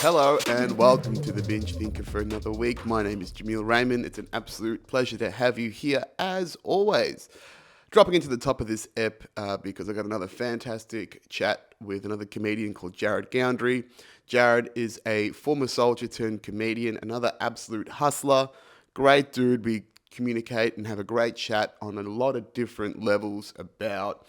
Hello and welcome to the Binge Thinker for another week. My name is Jameel Raymond. It's an absolute pleasure to have you here as always. Dropping into the top of this ep because I got another fantastic chat with another comedian called Jarryd Goundrey. Jarryd is a former soldier turned comedian, another absolute hustler. Great dude. We communicate and have a great chat on a lot of different levels about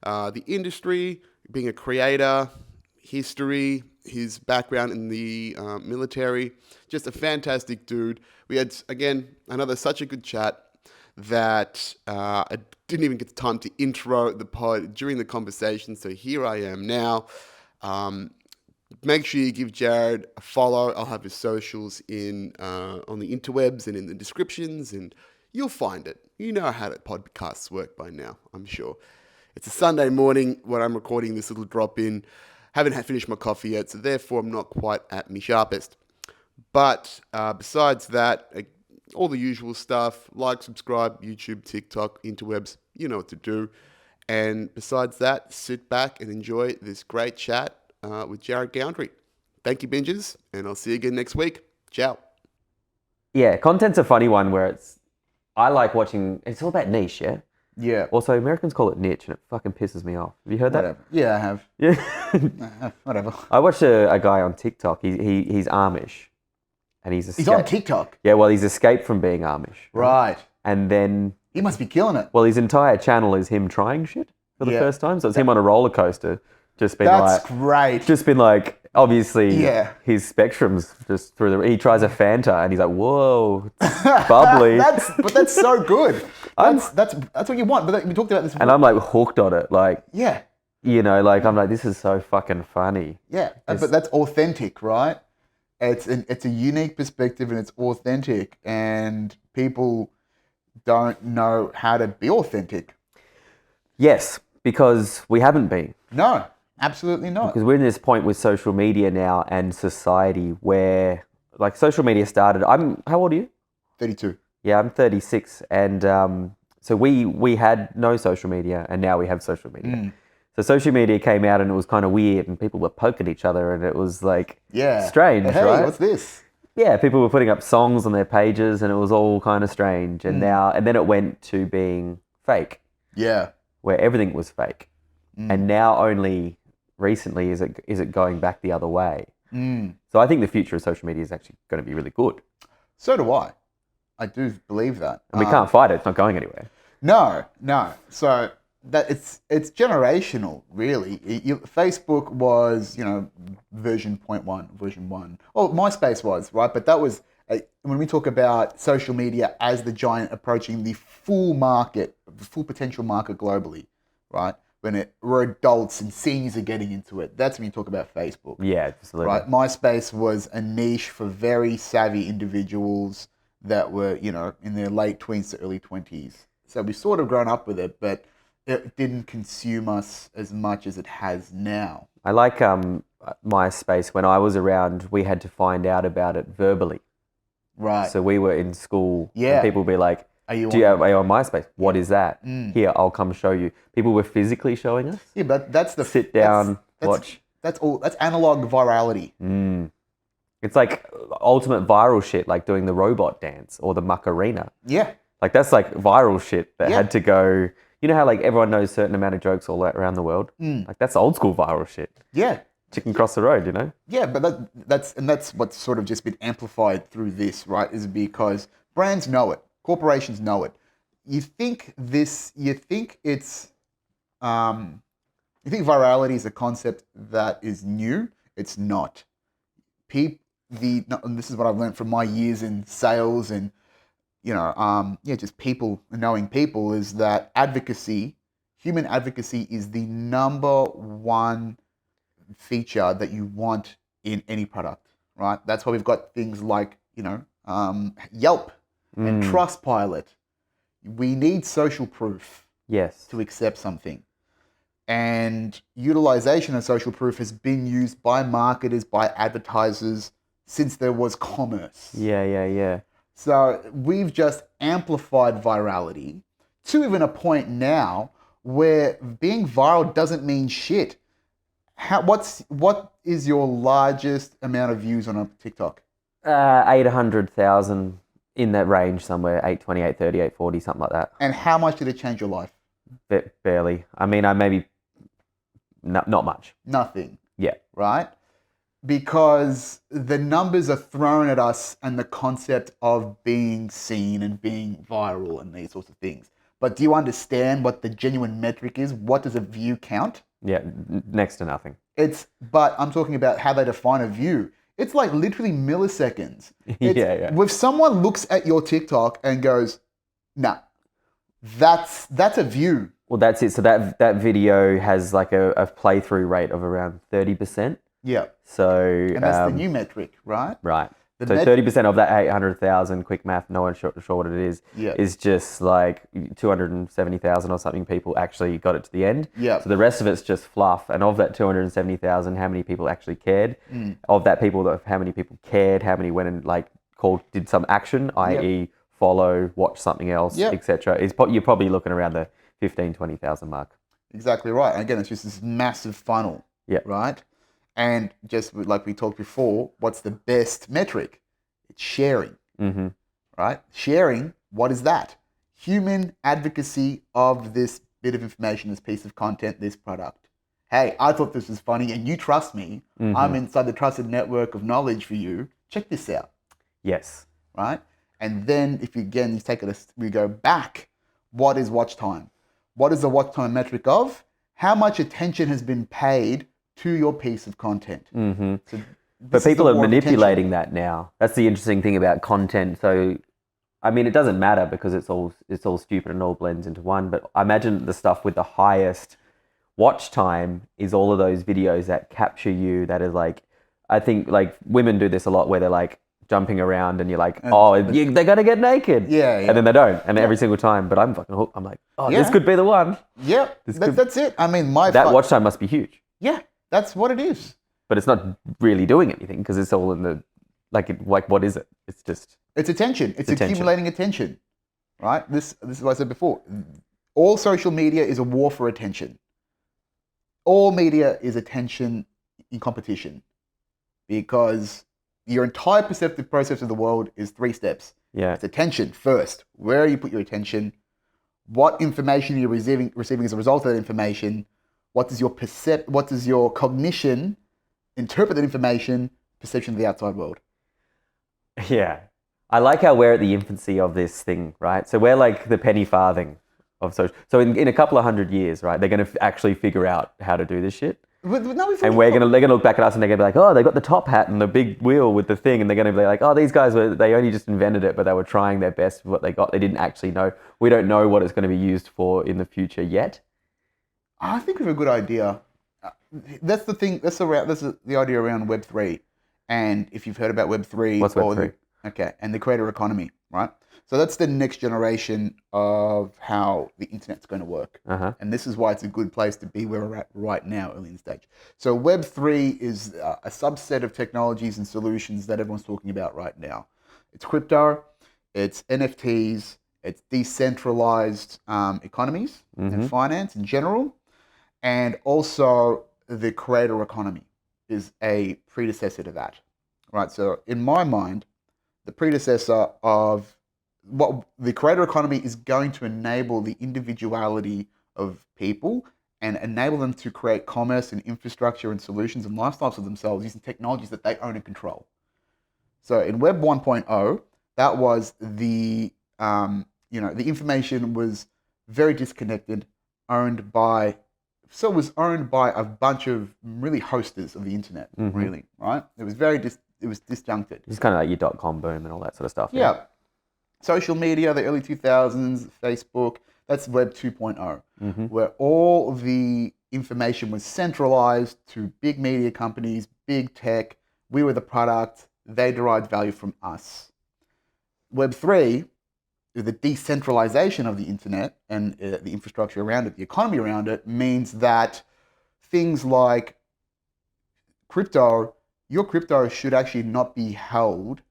the industry, being a creator, history, his background in the military. Just a fantastic dude. We had, again, such a good chat that I didn't even get the time to intro the pod during the conversation, so here I am now. Make sure you give Jarryd a follow. I'll have his socials in on the interwebs and in the descriptions, and you'll find it. You know how the podcasts work by now, I'm sure. It's a Sunday morning when I'm recording this little drop-in. Haven't finished my coffee yet, so therefore I'm not quite at my sharpest. But besides that, all the usual stuff, like, subscribe, YouTube, TikTok, interwebs, you know what to do. And besides that, sit back and enjoy this great chat with Jarryd Goundrey. Thank you, bingers, and I'll see you again next week. Ciao. Yeah, content's a funny one where I like watching, it's all about niche, yeah? Yeah. Also, Americans call it niche, and it fucking pisses me off. Have you heard that? Whatever. Yeah, I have. Yeah. Whatever. I watched a guy on TikTok. He's Amish, and He's on TikTok. Yeah, well, he's escaped from being Amish. Right. And then, He must be killing it. well, his entire channle is him trying shit for the first time. So it's him on a roller coaster, just been That's great. obviously, Yeah. his spectrum's just through the. He tries a Fanta, and he's like, "Whoa, it's bubbly." That's so good. That's what you want. But we talked about this. And I'm like hooked on it, like. Yeah. You know, like I'm like, this is so fucking funny. Yeah, but that's authentic, right? It's a unique perspective and it's authentic, and people don't know how to be authentic. Yes, because we haven't been. No, absolutely not. Because we're in this point with social media now and society where, like, social media started. How old are you? 32. Yeah, I'm 36, and so we had no social media, and now we have social media. So social media came out and it was kind of weird, and people were poking each other, and it was like strange, hey, right? What's this? Yeah, people were putting up songs on their pages, and it was all kind of strange. And then it went to being fake. Yeah, where everything was fake, and now only recently is it going back the other way. So I think the future of social media is actually going to be really good. So do I. I do believe that, and we can't fight it. It's not going anywhere. No. So that it's generational, really. Facebook was, version 0.1, version 1. Oh, MySpace was, right? But that was, when we talk about social media as the giant approaching the full market, the full potential market globally, right? We're adults and seniors are getting into it. That's when you talk about Facebook. Yeah, absolutely. Right? MySpace was a niche for very savvy individuals that were, in their late 20s to early 20s. So we've sort of grown up with it, but it didn't consume us as much as it has now. I like MySpace. When I was around, we had to find out about it verbally. Right. So we were in school, Yeah. and people would be like, are you on MySpace? What is that? Here, I'll come show you. People were physically showing us. Yeah, but that's the... Sit down, watch. That's analog virality. It's like ultimate viral shit, like doing the robot dance or the Macarena. Yeah. Like that's like viral shit that had to go... You know how like everyone knows a certain amount of jokes all around the world? Like that's old school viral shit. Yeah. Chicken cross the road, you know? Yeah, but that's what's sort of just been amplified through this, right? Is because brands know it. Corporations know it. You think virality is a concept that is new. It's not. And this is what I've learned from my years in sales and just people, knowing people, is that human advocacy is the number one feature that you want in any product, right? That's why we've got things like, Yelp and Trustpilot. We need social proof to accept something. And utilization of social proof has been used by marketers, by advertisers, since there was commerce. Yeah. So we've just amplified virality to even a point now where being viral doesn't mean shit. What is your largest amount of views on a TikTok? 800,000 in that range somewhere, 820, 830, 840, something like that. And how much did it change your life? Barely. I mean, I maybe not much. Nothing. Yeah. Right? Because the numbers are thrown at us and the concept of being seen and being viral and these sorts of things. But do you understand what the genuine metric is? What does a view count? Yeah, next to nothing. But I'm talking about how they define a view. It's like literally milliseconds. Yeah. If someone looks at your TikTok and goes, nah, that's a view. Well, that's it. So that video has like a playthrough rate of around 30%. Yeah. So And that's the new metric, right? Right. So 30% of that 800,000, quick math, no one's sure what it is just like 270,000 or something people actually got it to the end. Yeah. So the rest of it's just fluff. And of that 270,000, how many people actually cared? Of that how many people cared? How many went and did some action, i.e. follow, watch something else, etc. You're probably looking around the 15, 20,000 mark. Exactly right. And again, it's just this massive funnel. Yeah. Right? And just like we talked before, what's the best metric? It's sharing, right? Sharing, what is that? Human advocacy of this bit of information, this piece of content, this product. Hey, I thought this was funny and you trust me. I'm inside the trusted network of knowledge for you. Check this out. Yes. Right? And then if you take it, we go back. What is watch time? What is the watch time metric of? How much attention has been paid to your piece of content. So but people are manipulating that now. That's the interesting thing about content. So, I mean, it doesn't matter because it's all stupid and all blends into one. But I imagine the stuff with the highest watch time is all of those videos that capture you. That is I think women do this a lot where they're jumping around and you're like, they're gonna get naked. Yeah. And then they don't, and every single time. But I'm fucking hooked. I'm like, this could be the one. Yep. That's it. I mean, that watch time must be huge. Yeah. That's what it is. But it's not really doing anything because it's all in the, what is it? It's just... It's attention. It's accumulating attention, right? This is what I said before. All social media is a war for attention. All media is attention in competition because your entire perceptive process of the world is 3 steps. Yeah. It's attention first. Where you put your attention, what information you're receiving as a result of that information. What does your cognition interpret that information, perception of the outside world? Yeah. I like how we're at the infancy of this thing, right? So we're like the penny farthing of social. So in a couple of 100 years, right, they're going to actually figure out how to do this shit. But no, and they're going to look back at us and they're going to be like, oh, they got the top hat and the big wheel with the thing. And they're going to be like, oh, these guys they only just invented it, but they were trying their best with what they got. They didn't actually know. We don't know what it's going to be used for in the future yet. I think of a good idea. That's the thing. That's the idea around Web3. And if you've heard about Web3, what's Web3? And the creator economy, right? So that's the next generation of how the internet's going to work. And this is why it's a good place to be where we're at right now, early in stage. So Web3 is a subset of technologies and solutions that everyone's talking about right now. It's crypto, it's NFTs, it's decentralized economies and finance in general. And also the creator economy is a predecessor to that, right? So in my mind, the predecessor of what the creator economy is going to enable the individuality of people and enable them to create commerce and infrastructure and solutions and lifestyles for themselves using technologies that they own and control. So in Web 1.0, that was the information was very disconnected, owned by a bunch of really hosters of the internet, really, right? It was disjuncted. It's kind of like your .com boom and all that sort of stuff. Yeah. Social media, the early 2000s, Facebook, that's Web 2.0, where all the information was centralized to big media companies, big tech. We were the product. They derived value from us. Web 3, the decentralization of the internet and the infrastructure around it, the economy around it, means that things like your crypto should actually not be held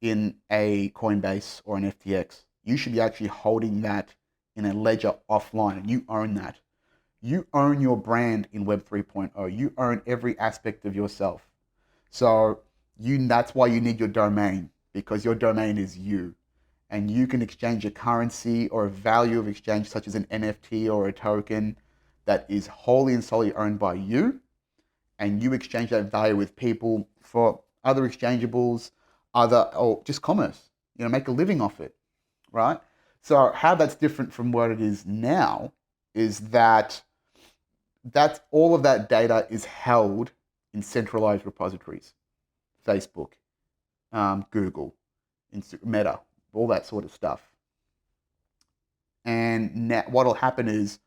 in a Coinbase or an FTX. You should be actually holding that in a ledger offline, and you own that. You own your brand in Web 3.0. You own every aspect of yourself. So that's why you need your domain, because your domain is you. And you can exchange a currency or a value of exchange such as an NFT or a token that is wholly and solely owned by you. And you exchange that value with people for other exchangeables, or just commerce, make a living off it, right? So how that's different from what it is now is that all of that data is held in centralized repositories. Facebook, Google, Meta, all that sort of stuff. And what will happen is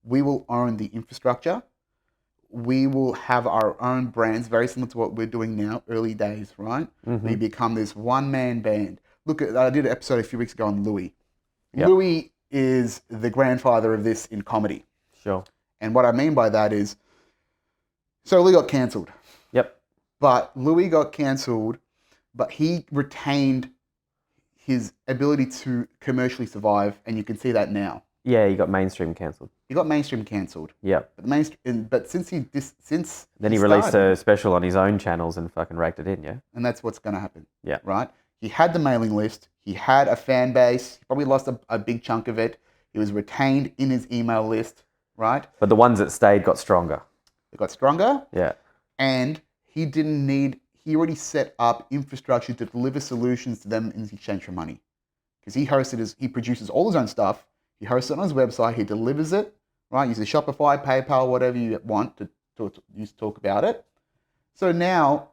we will own the infrastructure. We will have our own brands, very similar to what we're doing now, early days, right? Mm-hmm. We become this one-man band. I did an episode a few weeks ago on Louis. Yep. Louis is the grandfather of this in comedy. Sure. And what I mean by that is, so Louis got cancelled. Yep. But Louis got cancelled, but he retained his ability to commercially survive, and you can see that now. Yeah, he got mainstream cancelled. He got mainstream cancelled. Yeah. But since he released started, a special on his own channels and fucking raked it in, yeah? and that's what's going to happen. Yeah. Right? He had the mailing list. He had a fan base. He probably lost a big chunk of it. He was retained in his email list, right? But the ones that stayed got stronger. They got stronger. Yeah. And he already set up infrastructure to deliver solutions to them in exchange for money. Because he produces all his own stuff. He hosts it on his website. He delivers it, right? Uses Shopify, PayPal, whatever you want to talk about it. So now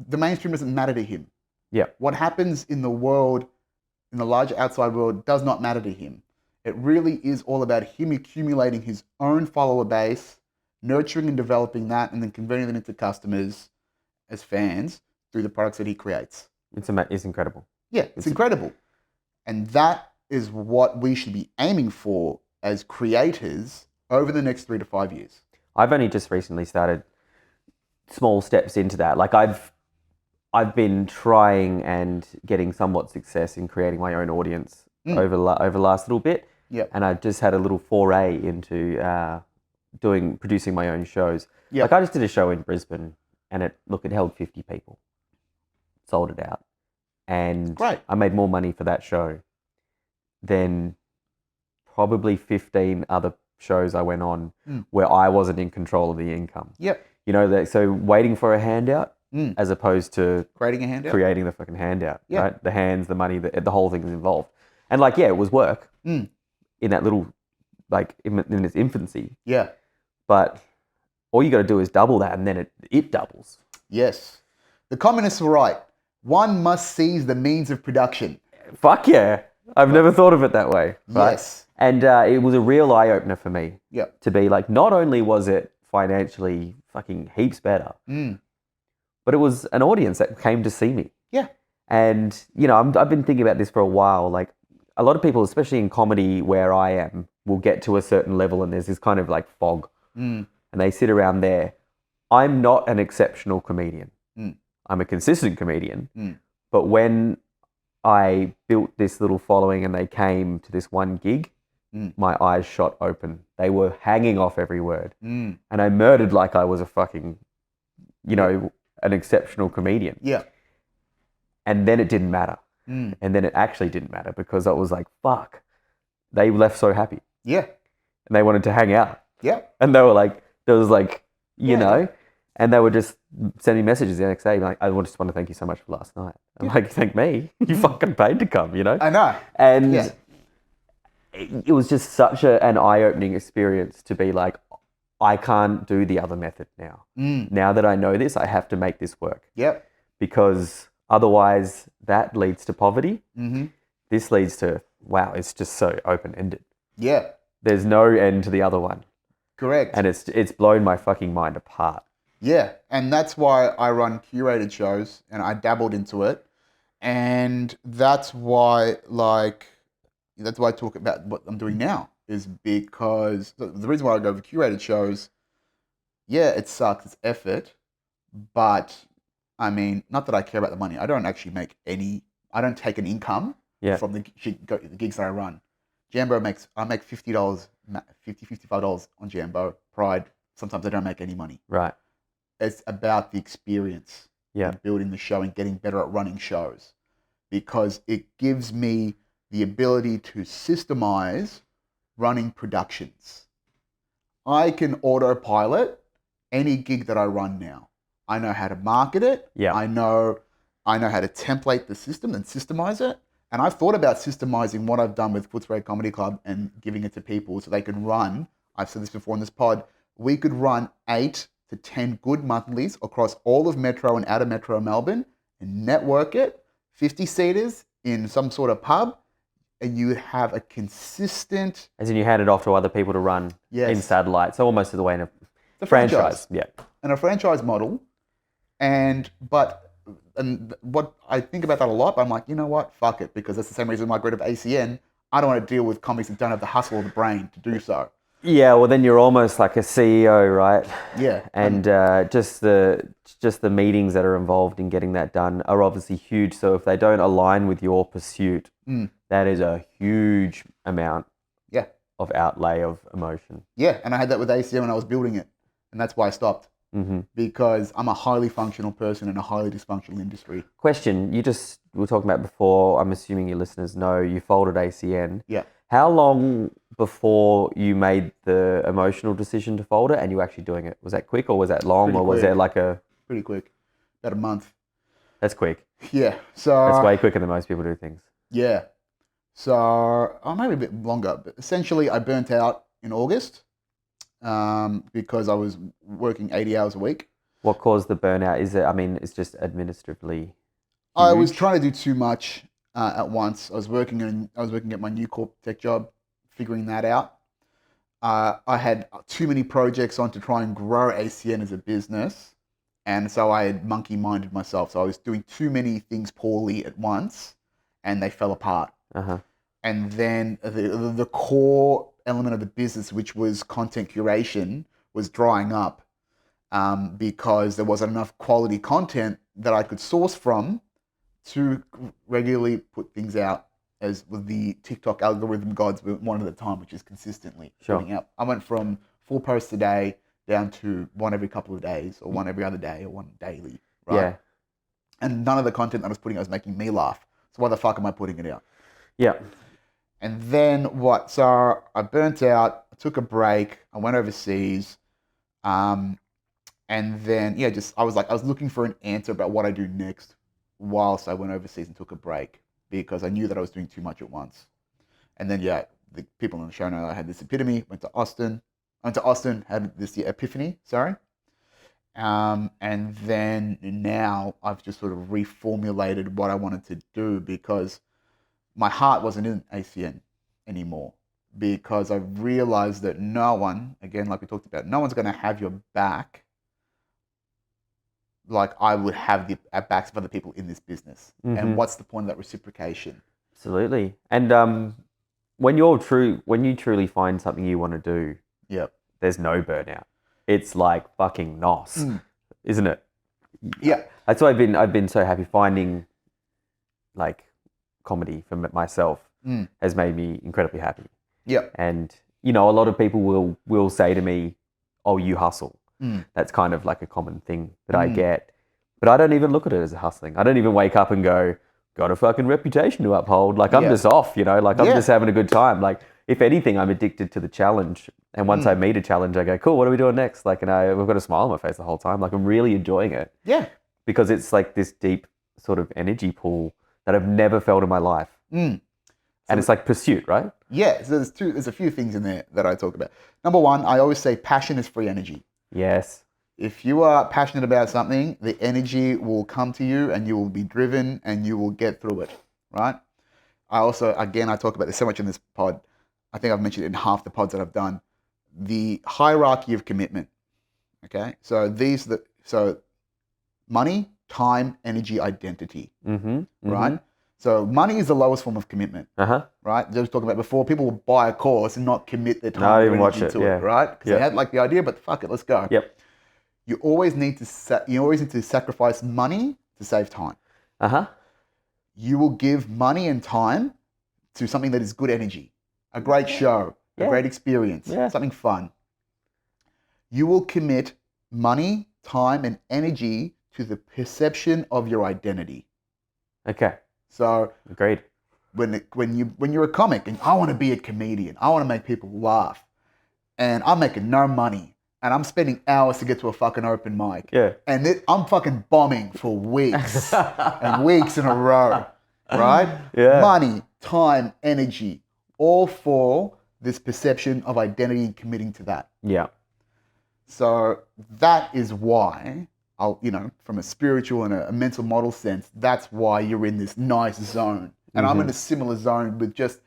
the mainstream doesn't matter to him. Yeah. What happens in the world, in the larger outside world, does not matter to him. It really is all about him accumulating his own follower base, nurturing and developing that, and then converting them into customers as fans through the products that he creates. It's incredible. Yeah, it's incredible. And that is what we should be aiming for as creators over the next 3 to 5 years. I've only just recently started small steps into that. Like I've been trying and getting somewhat success in creating my own audience over the last little bit. Yep. And I just had a little foray into producing my own shows. Yep. Like I just did a show in Brisbane and it held 50 people. Sold it out. And great. I made more money for that show than probably 15 other shows I went on where I wasn't in control of the income. Yep. So waiting for a handout as opposed to creating a handout, creating the fucking handout, yep. right? The hands, the money, the whole thing is involved. And it was work in that little, in its infancy. Yeah. But all you got to do is double that and then it doubles. Yes. The communists were right. One must seize the means of production. Fuck yeah. I've never thought of it that way. Right? Yes. And it was a real eye-opener for me. Yep. To be like, not only was it financially fucking heaps better, but it was an audience that came to see me. Yeah. And, I've been thinking about this for a while. Like, a lot of people, especially in comedy where I am, will get to a certain level and there's this kind of like fog. And they sit around there. I'm not an exceptional comedian. I'm a consistent comedian. But when I built this little following and they came to this one gig, my eyes shot open. They were hanging off every word. And I murdered like I was a fucking, an exceptional comedian. Yeah. And then it didn't matter. And then it actually didn't matter because I was like, fuck, they left so happy. Yeah. And they wanted to hang out. Yeah. And they were like, there was like, and they were just sending messages the next day, like, I just want to thank you so much for last night. I'm like, thank me? You fucking paid to come, I know. And it was just such an eye-opening experience to be like, I can't do the other method now. Now that I know this, I have to make this work. Yep. Because otherwise that leads to poverty. This leads to, wow, it's just so open-ended. Yeah. There's no end to the other one. Correct. And it's blown my fucking mind apart. Yeah, and that's why I run curated shows and I dabbled into it. And that's why I talk about what I'm doing now is because the reason why I go for curated shows, yeah, it sucks, it's effort, but I mean, not that I care about the money. I don't actually make I don't take an income from the gigs that I run. Jambo I make $50 $50, $55 on Jambo, Pride. Sometimes I don't make any money. Right. It's about the experience Yeah. building the show and getting better at running shows, because it gives me the ability to systemize running productions. I can autopilot any gig that I run now. I know how to market it. Yeah. I know how to template the system and systemize it. And I've thought about systemizing what I've done with Footscray Comedy Club and giving it to people so they can run. I've said this before in this pod. We could run 8 to 10 good monthlies across all of Metro and outer Metro Melbourne and network it, 50-seaters in some sort of pub, and you would have a consistent... As in you hand it off to other people to run in satellite. So almost to the way in a franchise. Yeah. And a franchise model. And what I think about that a lot, but I'm like, you know what? Fuck it. Because that's the same reason why I got rid of ACN. I don't want to deal with comics that don't have the hustle or the brain to do so. Yeah, well then you're almost like a CEO, right? Yeah. And just the meetings that are involved in getting that done are obviously huge. So if they don't align with your pursuit, that is a huge amount of outlay of emotion. Yeah, and I had that with ACM when I was building it. And that's why I stopped. Because I'm a highly functional person in a highly dysfunctional industry. Question, we were talking about before, I'm assuming your listeners know, you folded ACN. Yeah. How long before you made the emotional decision to fold it and you were actually doing it? Was that quick or was that long? Pretty or was quick. there like a... Pretty quick. About a month. That's quick. Yeah. So that's way quicker than most people do things. Yeah. So, maybe a bit longer. But essentially, I burnt out in August because I was working 80 hours a week. What caused the burnout? It's just administratively huge. I was trying to do too much at once. I was working at my new corp tech job, figuring that out. I had too many projects on to try and grow ACN as a business. And so I had monkey-minded myself. So I was doing too many things poorly at once, and they fell apart. And then the core element of the business, which was content curation, was drying up because there wasn't enough quality content that I could source from to regularly put things out, as with the TikTok algorithm gods one at a time, which is consistently putting out. I went from 4 posts a day down to 1 every couple of days, or 1 every other day, or 1 daily, right? Yeah. And none of the content that I was putting out was making me laugh. So why the fuck am I putting it out? Yeah. And then what? So I burnt out, I took a break, I went overseas, and then, I was looking for an answer about what I do next whilst I went overseas and took a break, because I knew that I was doing too much at once. And then, the people on the show know I had this epitome, went to Austin, had this epiphany, and then now I've just sort of reformulated what I wanted to do, because my heart wasn't in ACN anymore, because I realized that no one, again, like we talked about, no one's going to have your back like I would have the backs of other people in this business. And what's the point of that reciprocation? Absolutely. And when you truly find something you want to do, there's no burnout. It's like fucking nos, isn't it? Yeah. That's why I've been so happy finding like comedy for myself has made me incredibly happy. Yeah. And a lot of people will say to me, "Oh, you hustle." That's kind of like a common thing that I get. But I don't even look at it as a hustling. I don't even wake up and go, got a fucking reputation to uphold. Like I'm just off, like I'm just having a good time. Like if anything, I'm addicted to the challenge. And once I meet a challenge, I go, cool, what are we doing next? Like, and I've got a smile on my face the whole time. Like I'm really enjoying it. Yeah. Because it's like this deep sort of energy pool that I've never felt in my life. And it's like pursuit, right? Yeah. So there's a few things in there that I talk about. Number one, I always say passion is free energy. Yes. If you are passionate about something, the energy will come to you and you will be driven and you will get through it, right? I talk about this so much in this pod. I think I've mentioned it in half the pods that I've done. The hierarchy of commitment, okay? So money, time, energy, identity, right? So money is the lowest form of commitment, right? Just talking about before, people will buy a course and not commit their time or energy to it, right? Because they had like the idea, but fuck it, let's go. Yep. You always need to sacrifice money to save time. You will give money and time to something that is good energy, a great show, a great experience, Yeah. something fun, you will commit money, time, and energy to the perception of your identity. Okay. So Agreed. when you're a comic and I want to be a comedian, I want to make people laugh, and I'm making no money, and I'm spending hours to get to a fucking open mic, and I'm fucking bombing for weeks and weeks in a row, right? Yeah. Money, time, energy, all for this perception of identity and committing to that. Yeah. So that is why, from a spiritual and a mental model sense, that's why you're in this nice zone. And I'm in a similar zone with just,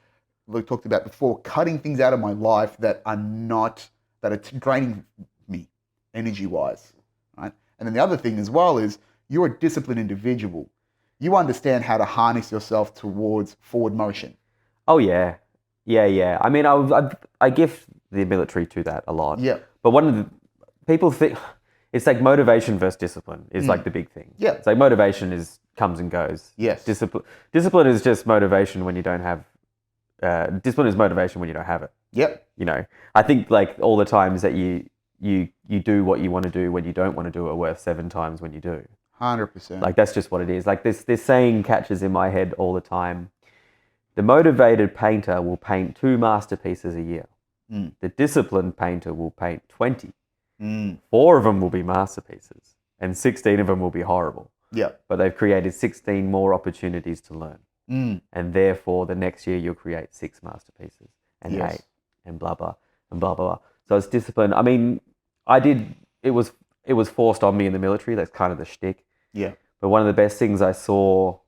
like talked about before, cutting things out of my life that are draining me energy-wise, right? And then the other thing as well is you're a disciplined individual. You understand how to harness yourself towards forward motion. Oh, yeah. Yeah. I mean, I give the military to that a lot. Yeah. But one of the people think it's like motivation versus discipline is like the big thing. Yeah. It's like motivation comes and goes. Yes. Discipline is just motivation when you don't have. Discipline is motivation when you don't have it. Yep. I think like all the times that you do what you want to do when you don't want to do it are worth 7 times when you do. 100%. Like that's just what it is. Like this saying catches in my head all the time. The motivated painter will paint 2 masterpieces a year. The disciplined painter will paint 20. 4 of them will be masterpieces, and 16 of them will be horrible. Yeah. But they've created 16 more opportunities to learn. And therefore, the next year you'll create 6 masterpieces and 8 and blah, blah, and blah, blah, blah. So it's discipline. I mean, it was forced on me in the military. That's kind of the shtick. Yeah. But one of the best things I saw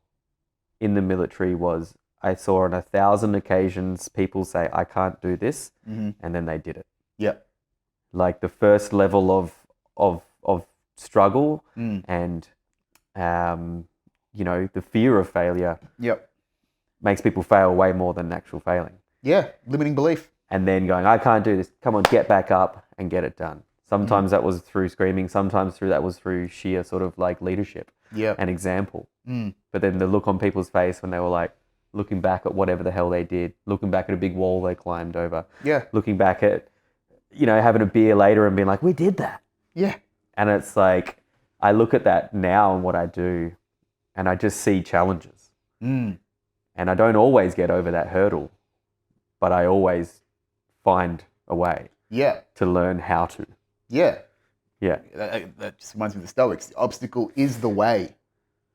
in the military was I saw on 1,000 occasions people say, I can't do this. And then they did it. Yeah. Like the first level of struggle and, the fear of failure makes people fail way more than actual failing. Yeah. Limiting belief. And then going, I can't do this. Come on, get back up and get it done. Sometimes that was through screaming. Sometimes that was through sheer sort of like leadership and example. But then the look on people's face when they were like looking back at whatever the hell they did, looking back at a big wall they climbed over, looking back at, having a beer later and being like, we did that. Yeah. And it's like, I look at that now and what I do and I just see challenges. And I don't always get over that hurdle, but I always find a way to learn how to. Yeah. Yeah. That just reminds me of the Stoics. The obstacle is the way.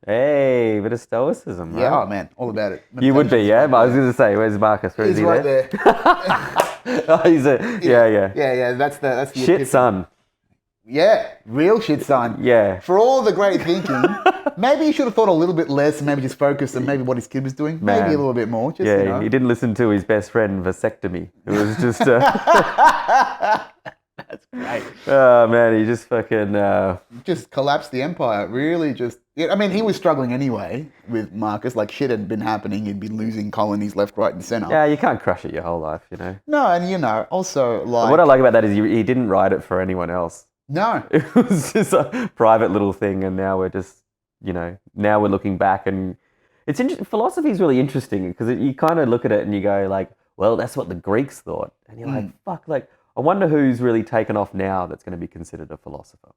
Hey, bit of stoicism, right? Yeah, oh man, all about it. You would be, yeah? But I was going to say, where's Marcus? Where is He's he right there? there. Oh, he's a, yeah. Yeah, that's the Shit, epiphany. son. Yeah, real shit, son. Yeah. For all the great thinking, maybe he should have thought a little bit less and maybe just focused on maybe what his kid was doing. Man. Maybe a little bit more. Just, Yeah, he didn't listen to his best friend vasectomy. It was just... That's great. Oh, man, he just fucking... Just collapsed the empire. Really just... Yeah, I mean, he was struggling anyway with Marcus. Like, shit had been happening. He'd been losing colonies left, right, and centre. Yeah, you can't crush it your whole life, No, and, also, like... What I like about that is he didn't write it for anyone else. No. It was just a private little thing, and now we're just, now we're looking back, and it's philosophy is really interesting because you kind of look at it and you go like, well, that's what the Greeks thought, and you're like, fuck, like I wonder who's really taken off now that's going to be considered a philosopher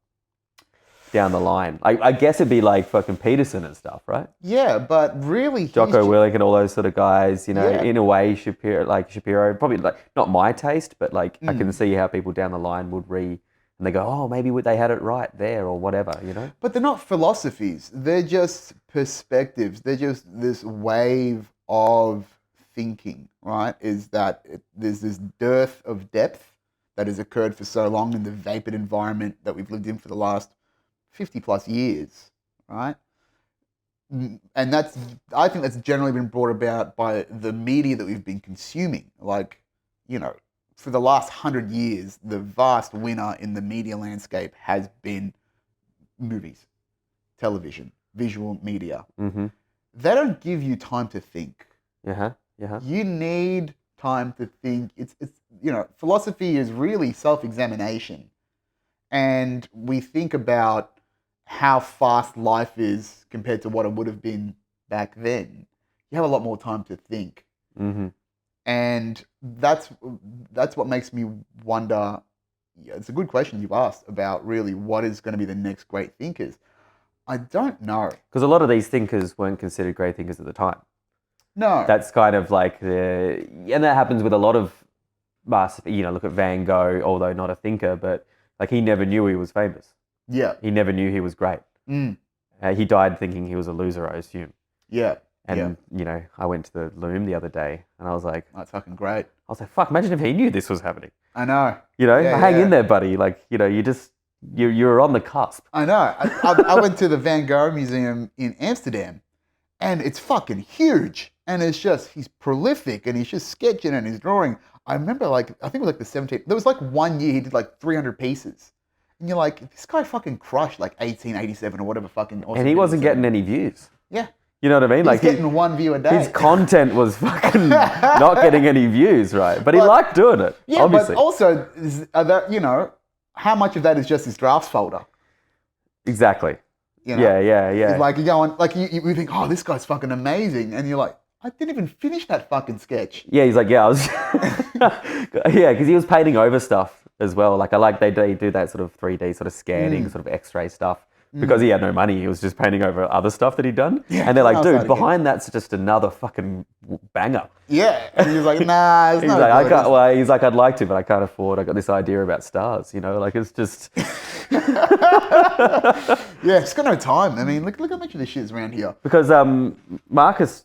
down the line. I guess it'd be like fucking Peterson and stuff, right? Yeah, but really, Jocko Willink and all those sort of guys, Yeah. in a way, Shapiro, probably like not my taste, but like I can see how people down the line would read. And they go, oh, maybe they had it right there or whatever, But they're not philosophies. They're just perspectives. They're just this wave of thinking, right? Is that there's this dearth of depth that has occurred for so long in the vapid environment that we've lived in for the last 50 plus years, right? And I think that's generally been brought about by the media that we've been consuming. Like, for the last 100 years, the vast winner in the media landscape has been movies, television, visual media. They don't give you time to think. You need time to think. It's philosophy is really self-examination. And we think about how fast life is compared to what it would have been back then. You have a lot more time to think. And that's what makes me wonder. Yeah, it's a good question you've asked about really what is going to be the next great thinkers. I don't know. Because a lot of these thinkers weren't considered great thinkers at the time. No. That's kind of like and that happens with a lot of master. Look at Van Gogh, although not a thinker, but like he never knew he was famous. Yeah. He never knew he was great. He died thinking he was a loser, I assume. Yeah. And, I went to the Loom the other day and I was like... That's fucking great. I was like, fuck, imagine if he knew this was happening. I know. Hang in there, buddy. Like, you're on the cusp. I know. I went to the Van Gogh Museum in Amsterdam and it's fucking huge. And it's just, he's prolific and he's just sketching and he's drawing. I remember I think it was like the 17th, there was like 1 year he did like 300 pieces. And you're like, this guy fucking crushed like 1887 or whatever fucking... And he wasn't getting any views. Yeah. You know what I mean? He's getting 1 view a day. His content was fucking not getting any views, right? But he liked doing it, obviously. But also, how much of that is just his drafts folder? Exactly. Yeah. It's like you go on, like you think, oh, this guy's fucking amazing. And you're like, I didn't even finish that fucking sketch. Yeah, he's like, I was... yeah, because he was painting over stuff as well. Like, they do that sort of 3D sort of scanning, sort of X-ray stuff. Because he had no money, he was just painting over other stuff that he'd done. Yeah, and they're like, dude, behind that's just another fucking banger. Yeah. And he's like, nah, it's not like, good. he's like, I'd like to, but I can't afford. I got this idea about stars, like it's just... Yeah, it's got no time. I mean, look how much of this shit is around here. Because Marcus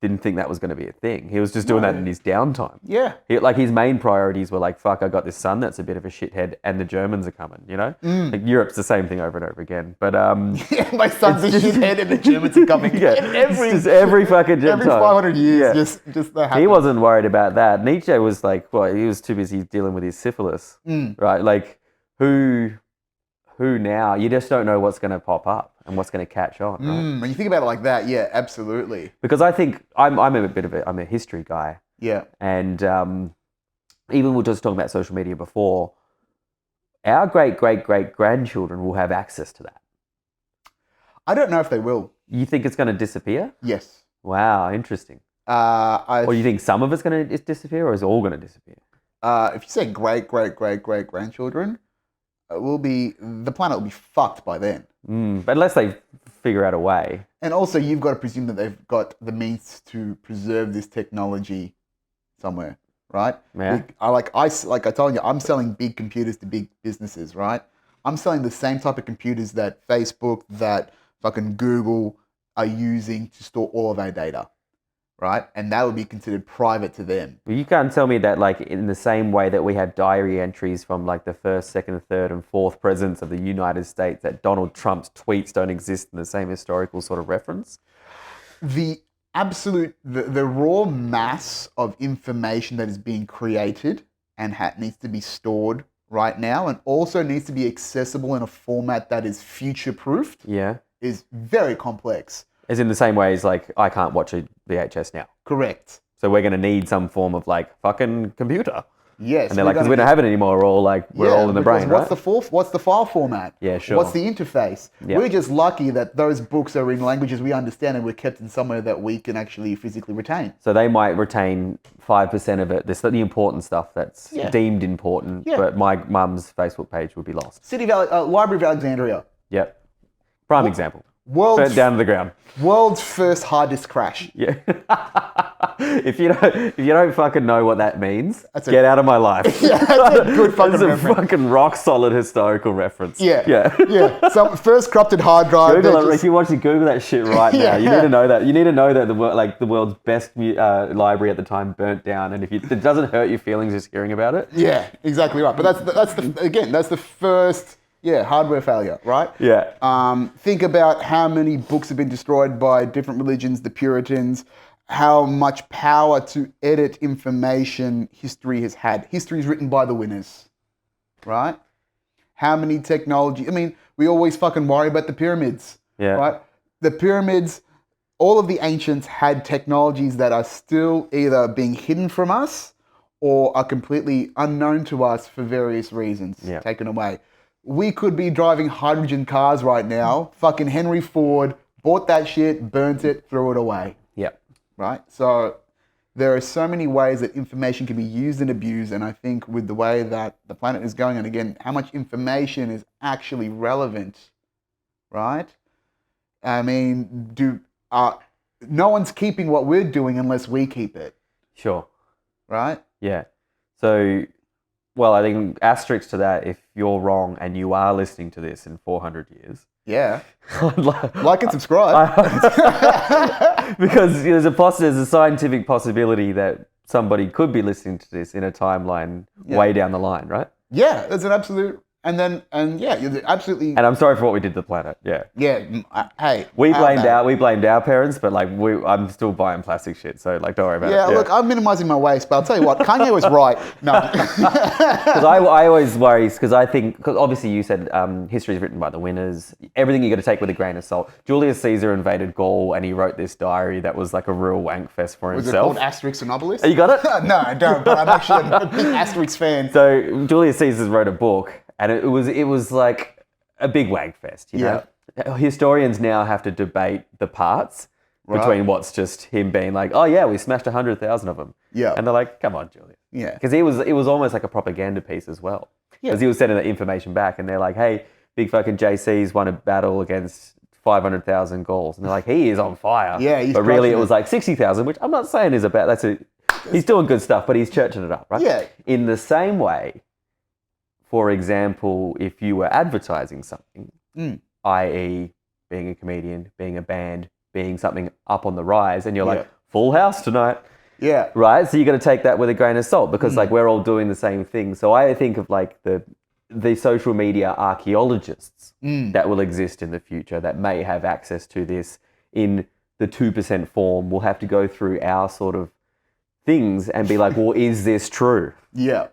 didn't think that was going to be a thing. He was just doing that in his downtime. Yeah. His main priorities were like, fuck, I got this son that's a bit of a shithead and the Germans are coming, Like Europe's the same thing over and over again. But yeah, my son's a shithead and the Germans are coming. every fucking every 500 years, just that happens. He wasn't worried about that. Nietzsche was like, he was too busy dealing with his syphilis, right? Like, who now? You just don't know what's going to pop up and what's going to catch on, right? When you think about it like that, yeah, absolutely. Because I think I'm a history guy. Yeah. And even we were just talking about social media before, our great-great-great-grandchildren will have access to that. I don't know if they will. You think it's going to disappear? Yes. Wow, interesting. Or you think some of it's going to disappear or is it all going to disappear? If you say great-great-great-great-grandchildren, the planet will be fucked by then. But unless they figure out a way. And also, you've got to presume that they've got the means to preserve this technology somewhere, right? Yeah. I told you, I'm selling big computers to big businesses, right? I'm selling the same type of computers that Facebook, that fucking Google are using to store all of our data, right? And that would be considered private to them. Well, you can't tell me that, like, in the same way that we have diary entries from, like, the first, second, third, and fourth presidents of the United States, that Donald Trump's tweets don't exist in the same historical sort of reference? The raw mass of information that is being created and needs to be stored right now and also needs to be accessible in a format that is future-proofed is very complex. As in the same way as, like, I can't watch a VHS now. Correct. So we're going to need some form of, like, fucking computer. Yes. And they're like, because we don't have it anymore, we're all in the brain, right? What's the file format? Yeah, sure. What's the interface? Yeah. We're just lucky that those books are in languages we understand and we're kept in somewhere that we can actually physically retain. So they might retain 5% of it. There's the important stuff that's deemed important, but my mum's Facebook page would be lost. Library of Alexandria. Yep. Prime example. Burnt down to the ground. World's first hard disk crash. Yeah. If you don't fucking know what that means, get out of my life. Yeah, that's a good fucking reference. It's a fucking rock solid historical reference. Yeah. Some first corrupted hard drive. Google it. If you want to Google that shit right now, you need to know that. You need to know that the world's best library at the time burnt down, and if it doesn't hurt your feelings just hearing about it. Yeah, exactly right. But that's the first. Yeah, hardware failure, right? Yeah. Think about how many books have been destroyed by different religions, the Puritans, how much power to edit information history has had. History is written by the winners, right? How many technology... I mean, we always fucking worry about the pyramids, right? The pyramids, all of the ancients had technologies that are still either being hidden from us or are completely unknown to us for various reasons, taken away. We could be driving hydrogen cars right now. Fucking Henry Ford bought that shit, burnt it, threw it away. Yep. right? So there are so many ways that information can be used and abused, and I think with the way that the planet is going, and again, how much information is actually relevant, right? I mean, no one's keeping what we're doing unless we keep it. Sure. Right? Yeah. So, well, I think asterisk to that, if you're wrong and you are listening to this in 400 years. Yeah. Like and subscribe. Because there's a scientific possibility that somebody could be listening to this in a timeline way down the line, right? Yeah, there's an absolute... And you're absolutely... And I'm sorry for what we did to the planet. Yeah. Yeah. Hey. We blamed our parents, but like I'm still buying plastic shit, so like don't worry about it. Yeah, look, I'm minimizing my waste, but I'll tell you what, Kanye was right. No. Because I always worry, because I think, because obviously you said history is written by the winners. Everything you got to take with a grain of salt. Julius Caesar invaded Gaul, and he wrote this diary that was like a real wank fest for himself. Was it called Asterix and Obelix? You got it? No, I don't, but I'm actually a big Asterix fan. So Julius Caesar wrote a book. And it was like a big wag fest, you know? Historians now have to debate the parts between what's just him being like, oh yeah, we smashed 100,000 of them. Yeah. And they're like, come on, Julius. Yeah. Because it was almost like a propaganda piece as well. Because he was sending the information back and they're like, hey, big fucking JC's won a battle against 500,000 Gauls. And they're like, he is on fire. Yeah, but really it was like 60,000, which I'm not saying is a bad, he's doing good stuff, but he's churching it up, right? Yeah. In the same way, for example, if you were advertising something, i.e. being a comedian, being a band, being something up on the rise, and you're like, full house tonight. Yeah. Right? So you got to take that with a grain of salt because like we're all doing the same thing. So I think of like the social media archaeologists that will exist in the future that may have access to this in the 2% form will have to go through our sort of things and be like, well, is this true? Yeah.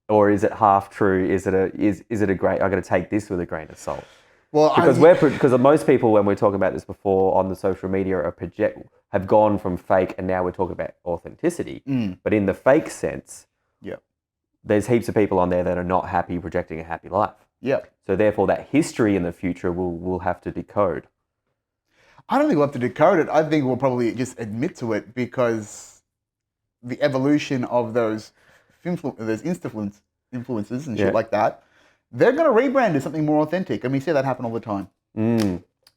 Or is it half true? Is it a great? I got to take this with a grain of salt. Well, because most people, when we're talking about this before on the social media, have gone from fake, and now we're talking about authenticity. But in the fake sense, there's heaps of people on there that are not happy projecting a happy life. Yeah. So therefore, that history in the future will have to decode. I don't think we'll have to decode it. I think we'll probably just admit to it because the evolution of those influencers and shit like that, they're going to rebrand as something more authentic. And we see that happen all the time.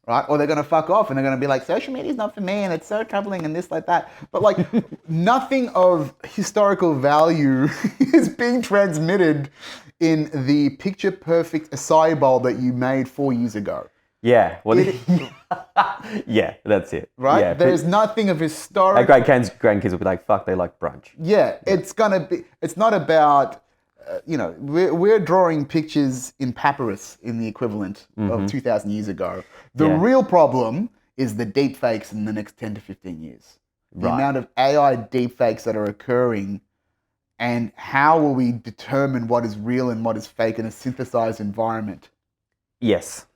Right? Or they're going to fuck off and they're going to be like, social media is not for me and it's so troubling and this like that. But like nothing of historical value is being transmitted in the picture perfect acai bowl that you made 4 years ago. Yeah. Well, yeah, that's it. Right? Yeah, There's nothing of historical... Our grandkids will be like, fuck, they like brunch. Yeah, it's not about, we're drawing pictures in papyrus in the equivalent of 2,000 years ago. The real problem is the deep fakes in the next 10 to 15 years. The amount of AI deep fakes that are occurring, and how will we determine what is real and what is fake in a synthesized environment? Yes.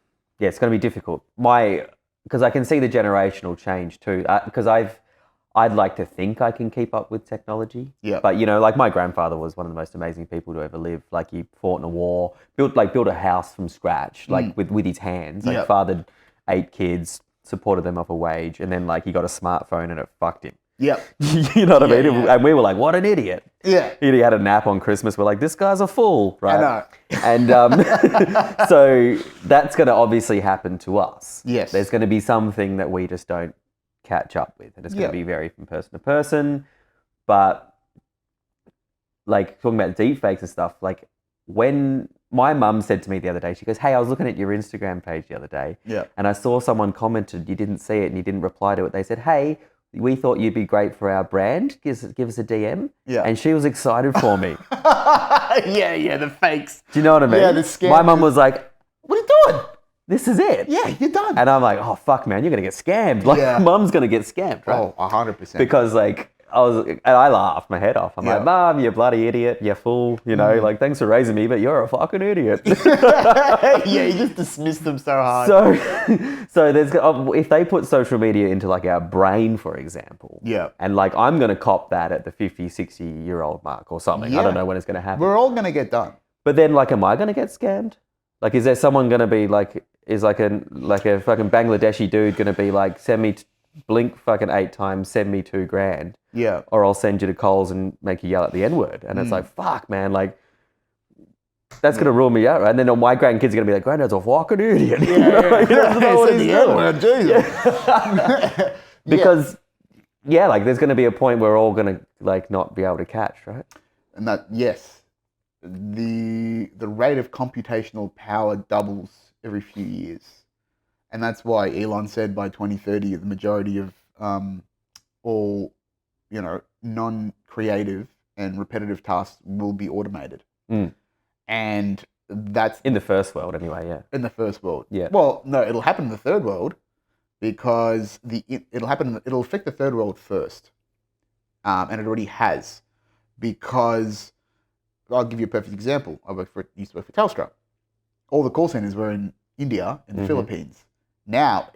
Yeah, it's going to be difficult. Because I can see the generational change too. Because I'd like to think I can keep up with technology. Yeah. But like my grandfather was one of the most amazing people to ever live. Like he fought in a war, built a house from scratch, like with his hands. Like fathered 8 kids, supported them off a wage, and then like he got a smartphone and it fucked him. Yeah. You know what I mean? Yeah. And we were like, what an idiot. Yeah. He had a nap on Christmas. We're like, this guy's a fool, right? I know. And so that's going to obviously happen to us. Yes. There's going to be something that we just don't catch up with. And it's going to be vary from person to person. But like talking about deepfakes and stuff, like when my mum said to me the other day, she goes, hey, I was looking at your Instagram page the other day. Yeah. And I saw someone commented, you didn't see it and you didn't reply to it. They said, hey, we thought you'd be great for our brand. Give us a DM. Yeah. And she was excited for me. Yeah, the fakes. Do you know what I mean? Yeah, the scam. My mum was like, what are you doing? This is it. Yeah, you're done. And I'm like, oh, fuck, man, you're going to get scammed. Like, mum's going to get scammed, right? Oh, 100%. Because, like, I laughed my head off. I'm like, Mum, you bloody idiot, you fool. Like, thanks for raising me, but you're a fucking idiot. Yeah, you just dismissed them so hard. So there's, if they put social media into, like, our brain, for example. Yeah. And, like, I'm going to cop that at the 50, 60-year-old mark or something. I don't know when it's going to happen. We're all going to get done. But then, like, am I going to get scammed? Like, is there someone going to be, like, is like a fucking Bangladeshi dude going to be like, send me blink fucking 8 times, send me $2,000. Yeah. Or I'll send you to Coles and make you yell at the N-word. And it's like, fuck, man, like, that's going to rule me out, right? And then all my grandkids are going to be like, Granddad's a fucking idiot. Yeah, yeah. He doesn't know what he's doing. Jesus. Because, like, there's going to be a point where we're all going to, like, not be able to catch, right? And that, yes, the rate of computational power doubles every few years. And that's why Elon said by 2030, the majority of all, non-creative and repetitive tasks will be automated. And that's... In the first world, anyway, yeah. In the first world. Yeah. Well, no, it'll happen in the third world because it'll affect the third world first. And it already has. Because, I'll give you a perfect example. Used to work for Telstra. All the call centers were in India, in the Philippines. Now,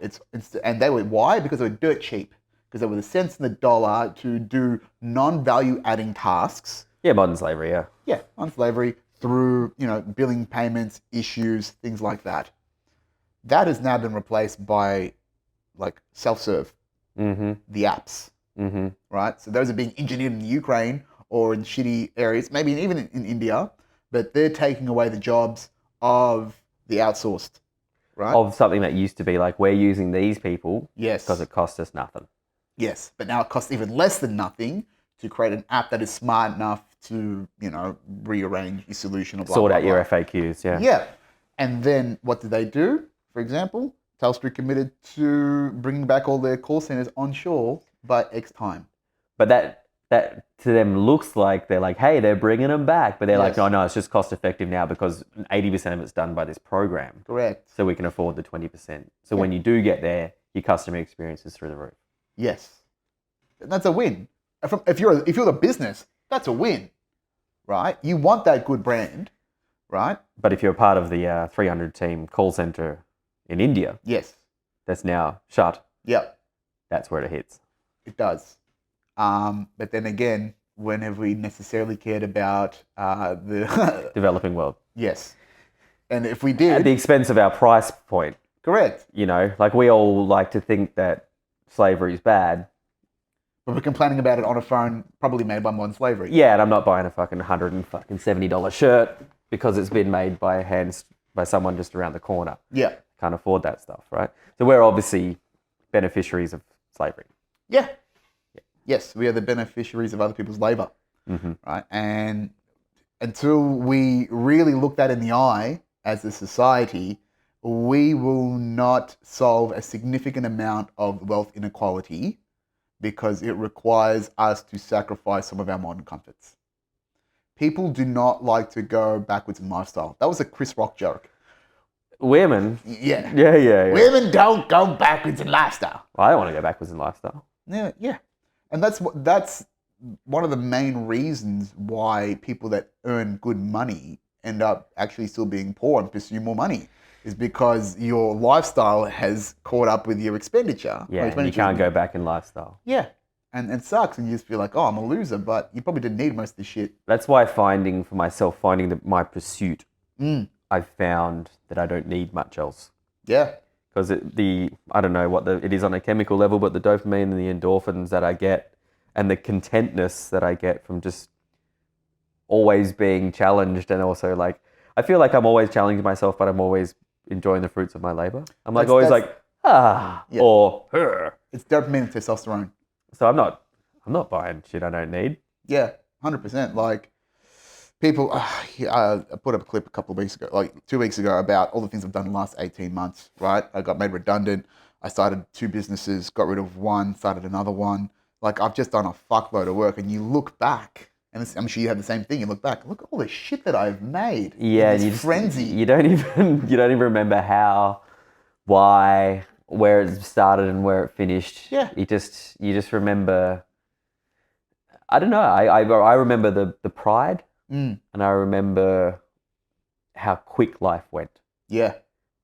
and they were, why? Because they were dirt cheap. Because they were the cents in the dollar to do non-value adding tasks. Yeah, modern slavery, yeah. Yeah, on slavery through, billing payments, issues, things like that. That has now been replaced by, like, self-serve, the apps, right? So those are being engineered in Ukraine or in shitty areas, maybe even in India, but they're taking away the jobs of the outsourced, right? Of something that used to be like, we're using these people because it cost us nothing. Yes, but now it costs even less than nothing to create an app that is smart enough to, rearrange your solution or blah, sort blah, out blah. your FAQs, yeah. Yeah. And then what did they do? For example, Telstra committed to bringing back all their call centers onshore by X time. But that to them looks like they're like, hey, they're bringing them back. But they're like, no, it's just cost effective now because 80% of it's done by this program. Correct. So we can afford the 20%. So when you do get there, your customer experience is through the roof. Yes. And that's a win. If you're the business, that's a win, right? You want that good brand, right? But if you're a part of the 300 team call center in India, yes, that's now shut. Yep, that's where it hits. It does. But then again, when have we necessarily cared about the developing world? Yes, and if we did, at the expense of our price point. Correct. Like we all like to think that slavery is bad. But we're complaining about it on a phone probably made by modern slavery. Yeah, and I'm not buying a fucking $170 shirt because it's been made by someone just around the corner. Yeah. Can't afford that stuff, right? So we're obviously beneficiaries of slavery. Yeah. Yes, we are the beneficiaries of other people's labor, right? And until we really look that in the eye as a society, we will not solve a significant amount of wealth inequality because it requires us to sacrifice some of our modern comforts. People do not like to go backwards in lifestyle. That was a Chris Rock joke. Women? Yeah. Yeah. Women don't go backwards in lifestyle. Well, I don't want to go backwards in lifestyle. Yeah. And that's one of the main reasons why people that earn good money end up actually still being poor and pursue more money. Is because your lifestyle has caught up with your expenditure. Yeah, and you can't go back in lifestyle. Yeah, and it sucks, and you just feel like, oh, I'm a loser, but you probably didn't need most of this shit. That's why finding my pursuit, I've found that I don't need much else. Yeah. Because I don't know what it is on a chemical level, but the dopamine and the endorphins that I get and the contentness that I get from just always being challenged, and also like, I feel like I'm always challenging myself, but I'm always enjoying the fruits of my labor. I'm like always like, or her. It's dopamine and testosterone. So I'm not buying shit I don't need. Yeah, 100%. Like people, I put up a clip a couple of weeks ago, like 2 weeks ago, about all the things I've done in the last 18 months, right? I got made redundant. I started 2 businesses, got rid of one, started another one. Like I've just done a fuckload of work, and you look back, and I'm sure you have the same thing. You look back, look at all the shit that I've made. Yeah, and this frenzy. You don't even remember how, why, where it started and where it finished. Yeah. You just remember. I don't know. I remember the pride, and I remember how quick life went. Yeah.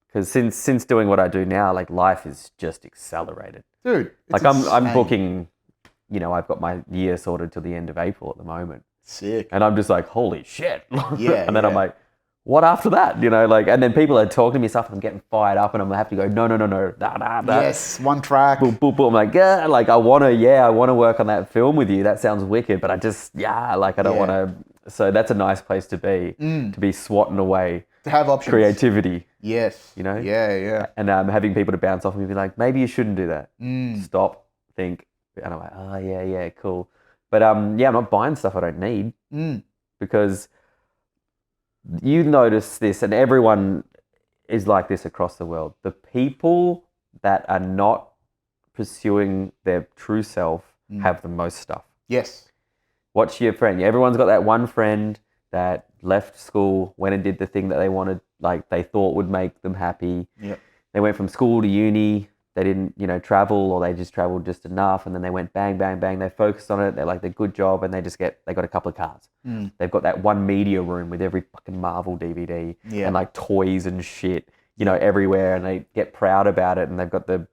Because since doing what I do now, like life is just accelerated. Dude, like I'm booking. I've got my year sorted till the end of April at the moment. Sick. And I'm just like, holy shit. Yeah. And then I'm like, what after that? You know, like, and then people are talking to me stuff and I'm getting fired up and I'm have to go, no, nah. Yes, one track. Boom, boom, boom. I'm like, yeah, like I want to work on that film with you. That sounds wicked, but I just, like I don't want to. So that's a nice place to be swatting away. To have options. Creativity. Yes. You know? Yeah. And having people to bounce off of me be like, maybe you shouldn't do that. Stop, think. And I'm like, oh, yeah, cool. But I'm not buying stuff I don't need because you notice this, and everyone is like this across the world. The people that are not pursuing their true self have the most stuff. Yes. Watch your friend. Everyone's got that one friend that left school, went and did the thing that they wanted, like they thought would make them happy. Yep. They went from school to uni. They didn't, travel, or they just traveled just enough, and then they went bang, bang, bang. They focused on it. They're like, they're good job, and they got a couple of cars. They've got that one media room with every fucking Marvel DVD and like toys and shit, everywhere, and they get proud about it, and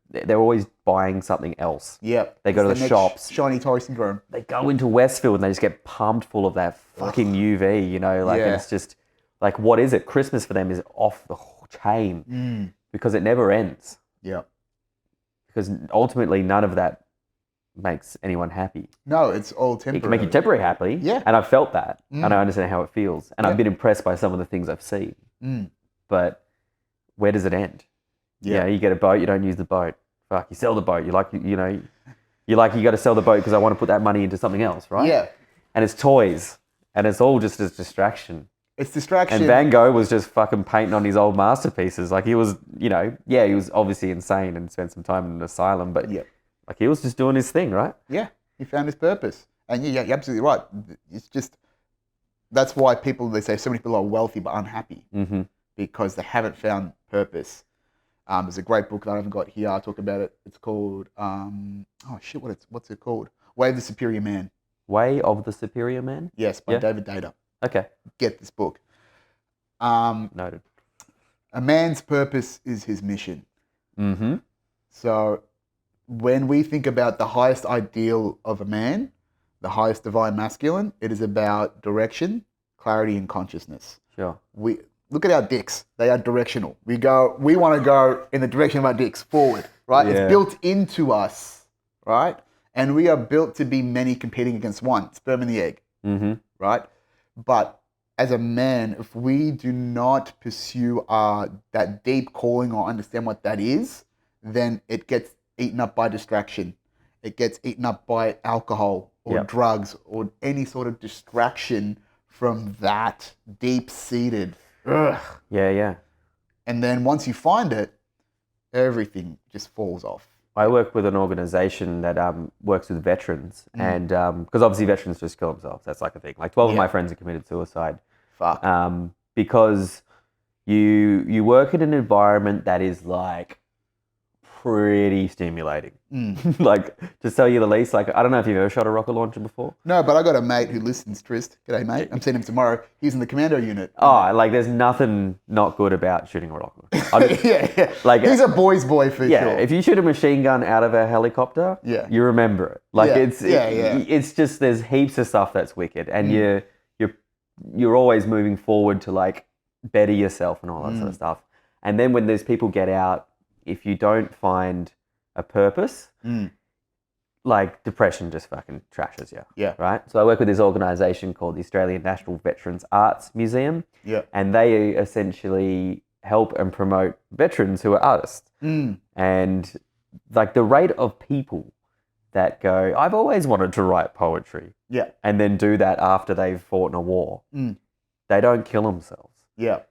they're always buying something else. Yep. They go to the shops. Shiny toy syndrome. They go into Westfield and they just get pumped full of that fucking UV, and it's just like, what is it? Christmas for them is off the chain because it never ends. Yeah. Because ultimately none of that makes anyone happy. No, it's all temporary. It can make you temporarily happy. Yeah. And I've felt that. And I understand how it feels. And I've been impressed by some of the things I've seen. But where does it end? Yeah. You get a boat, you don't use the boat. Fuck, you sell the boat. You got to sell the boat because I want to put that money into something else, right? Yeah. And it's toys. And it's all just a distraction. It's distraction. And Van Gogh was just fucking painting on his old masterpieces. Like he was, he was obviously insane and spent some time in an asylum, but like he was just doing his thing, right? Yeah. He found his purpose. And you're absolutely right. It's just, that's why they say so many people are wealthy but unhappy because they haven't found purpose. There's a great book that I haven't got here. I'll talk about it. It's called, what's it called? Way of the Superior Man. Way of the Superior Man? Yes, by David Data. Okay. Get this book. Noted. A man's purpose is his mission. So when we think about the highest ideal of a man, the highest divine masculine, it is about direction, clarity, and consciousness. Sure. We look at our dicks. They are directional. We want to go in the direction of our dicks, forward, right? Yeah. It's built into us, right? And we are built to be many competing against one, sperm and the egg, right? But as a man, if we do not pursue that deep calling or understand what that is, then it gets eaten up by distraction. It gets eaten up by alcohol or drugs or any sort of distraction from that deep-seated. Yeah. And then once you find it, everything just falls off. I work with an organization that works with veterans, and because obviously veterans just kill themselves. That's like a thing. Like 12 of my friends have committed suicide. Fuck. Because you work in an environment that is like pretty stimulating. Like, to tell you the least, like, I don't know if you've ever shot a rocket launcher before. No, but I got a mate who listens, Trist. G'day, mate. I'm seeing him tomorrow. He's in the commando unit. Oh, like, there's nothing not good about shooting a rocket launcher. Yeah. Like, he's a boy's boy for sure. Yeah, if you shoot a machine gun out of a helicopter, you remember it. Like, it's just, there's heaps of stuff that's wicked, and you're always moving forward to, like, better yourself and all that sort of stuff. And then when those people get out, if you don't find a purpose, like, depression just fucking trashes you. Yeah. Right? So I work with this organisation called the Australian National Veterans Arts Museum. Yeah. And they essentially help and promote veterans who are artists. And, like, the rate of people that go, I've always wanted to write poetry. Yeah. And then do that after they've fought in a war. They don't kill themselves. Yeah.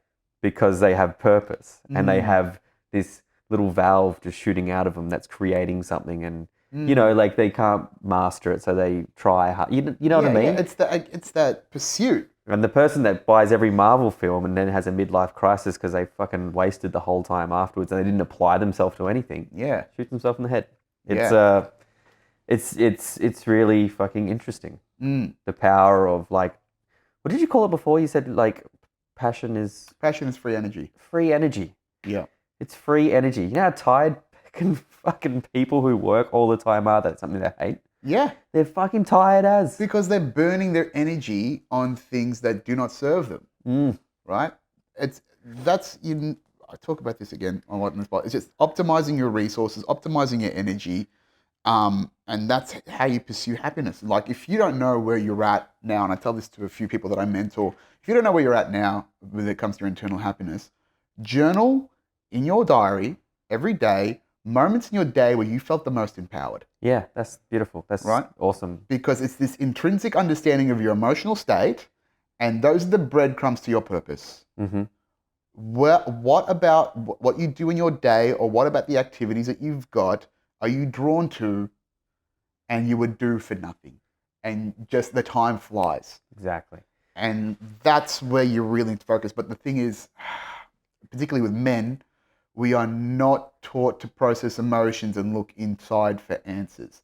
Because they have purpose and they have this little valve just shooting out of them that's creating something, and like, they can't master it, so they try hard. You know what I mean? Yeah, it's that pursuit. And the person that buys every Marvel film and then has a midlife crisis because they fucking wasted the whole time afterwards and they didn't apply themselves to anything. Yeah, shoots themselves in the head. It's really fucking interesting. The power of, like, what did you call it before? You said, like, passion is free energy. Free energy. Yeah. It's free energy. You know how tired fucking people who work all the time are? That's something they hate. Yeah. They're fucking tired as. Because they're burning their energy on things that do not serve them. Right? I talk about this again on what in this part. It's just optimizing your resources, optimizing your energy, and that's how you pursue happiness. Like if you don't know where you're at now, and I tell this to a few people that I mentor, if you don't know where you're at now when it comes to your internal happiness, journal in your diary every day moments in your day where you felt the most empowered. Yeah, that's beautiful. That's right? Awesome. Because it's this intrinsic understanding of your emotional state, and those are the breadcrumbs to your purpose. Mm-hmm. What about what you do in your day, or what about the activities that you've got are you drawn to and you would do for nothing? And just the time flies. Exactly. And that's where you're really focused. But the thing is, particularly with men, we are not taught to process emotions and look inside for answers.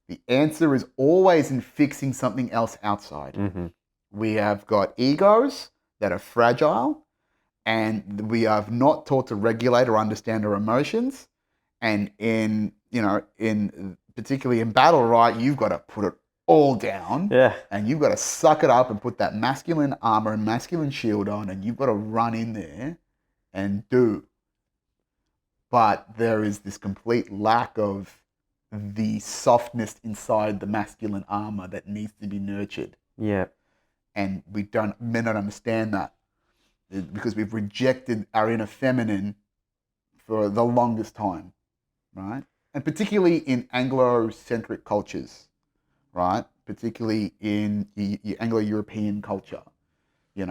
The answer is always in fixing something else outside. Mm-hmm. We have got egos that are fragile, and we are not taught to regulate or understand our emotions. And in particularly in battle, right, you've got to put it all down. Yeah. And you've got to suck it up and put that masculine armor and masculine shield on, and you've got to run in there and do. But there is this complete lack of the softness inside the masculine armor that needs to be nurtured. Yeah. And men don't understand that because we've rejected our inner feminine for the longest time, right? And particularly in Anglo-centric cultures, right? Particularly in Anglo-European culture, you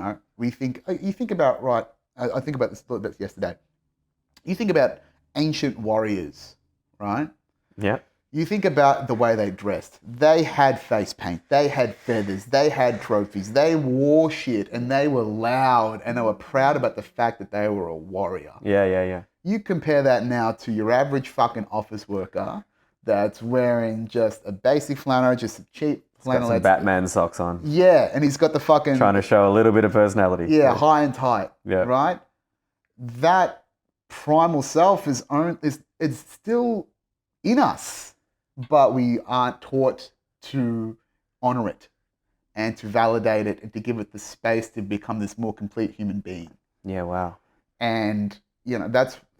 think about, right? I think about this a little bit yesterday. You think about ancient warriors, right? Yeah. You think about the way they dressed. They had face paint. They had feathers. They had trophies. They wore shit, and they were loud, and they were proud about the fact that they were a warrior. Yeah. You compare that now to your average fucking office worker that's wearing just a basic flannel, just a cheap flannel. Got some Batman socks on. Yeah, and he's got the fucking... Trying to show a little bit of personality. Yeah, high and tight. Yeah. Right? That primal self is still in us, but we aren't taught to honor it and to validate it and to give it the space to become this more complete human being. Yeah, wow. And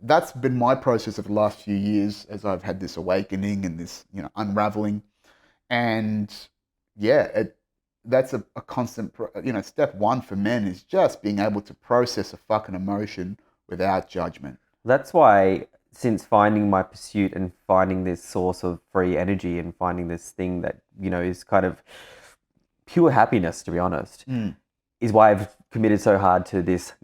that's been my process of the last few years as I've had this awakening and this unraveling. And yeah, that's a constant step one for men is just being able to process a fucking emotion without judgment. That's why, since finding my pursuit and finding this source of free energy and finding this thing that, is kind of pure happiness, to be honest, is why I've committed so hard to this,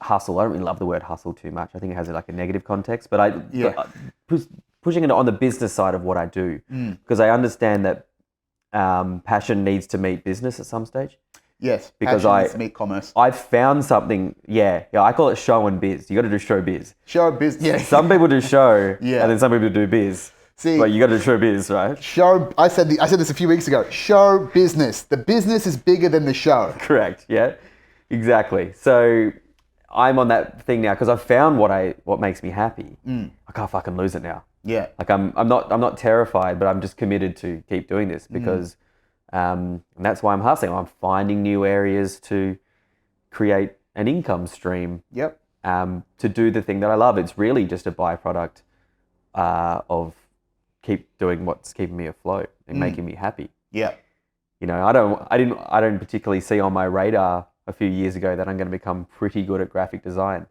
hustle. I don't really love the word hustle too much. I think it has like a negative context, but pushing it on the business side of what I do, because I understand that passion needs to meet business at some stage. Yes, because passion needs to meet commerce. I've found something. Yeah. I call it show and biz. You got to do show biz. Show biz. Yeah. Some people do show, yeah, and then some people do biz. See, but you got to do show biz, right? I said this a few weeks ago. Show business. The business is bigger than the show. Correct. Yeah. Exactly. So I'm on that thing now because I've found what makes me happy. I can't fucking lose it now. Yeah. Like I'm not terrified, but I'm just committed to keep doing this because. And that's why I'm hustling. I'm finding new areas to create an income stream. Yep. To do the thing that I love. It's really just a byproduct of keep doing what's keeping me afloat and making me happy. Yeah. I don't particularly see on my radar a few years ago that I'm going to become pretty good at graphic design.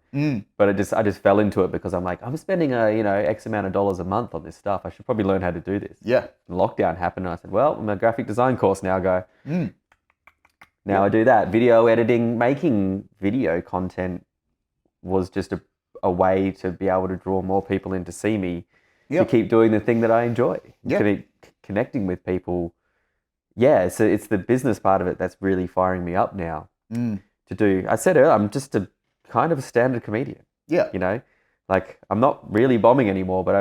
But I just fell into it because I'm like, I'm spending X amount of dollars a month on this stuff. I should probably learn how to do this. Yeah. And lockdown happened and I said, well, I'm a graphic design course now, go. Now I do that. Video editing, making video content was just a way to be able to draw more people in to see me, to keep doing the thing that I enjoy, to be connecting with people. Yeah, so it's the business part of it that's really firing me up now. To do. I said earlier, I'm just a kind of a standard comedian. Yeah. Like I'm not really bombing anymore, but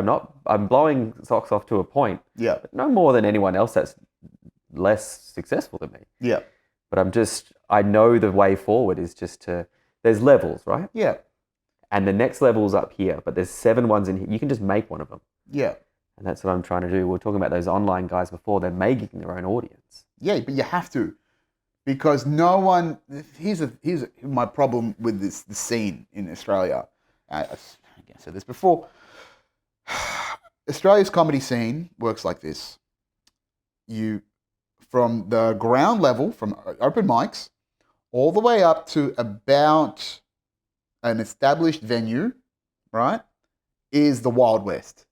I'm blowing socks off to a point. Yeah. But no more than anyone else that's less successful than me. Yeah. But I know the way forward is just there's levels, right? Yeah. And the next level's up here, but there's 7 ones in here. You can just make one of them. Yeah. And that's what I'm trying to do. We were talking about those online guys before. They're making their own audience. Yeah, but you have to. because no one. Here's my problem with the scene in Australia. I said this before. Australia's comedy scene works like this. You, from the ground level, from open mics, all the way up to about an established venue, right, is the Wild West.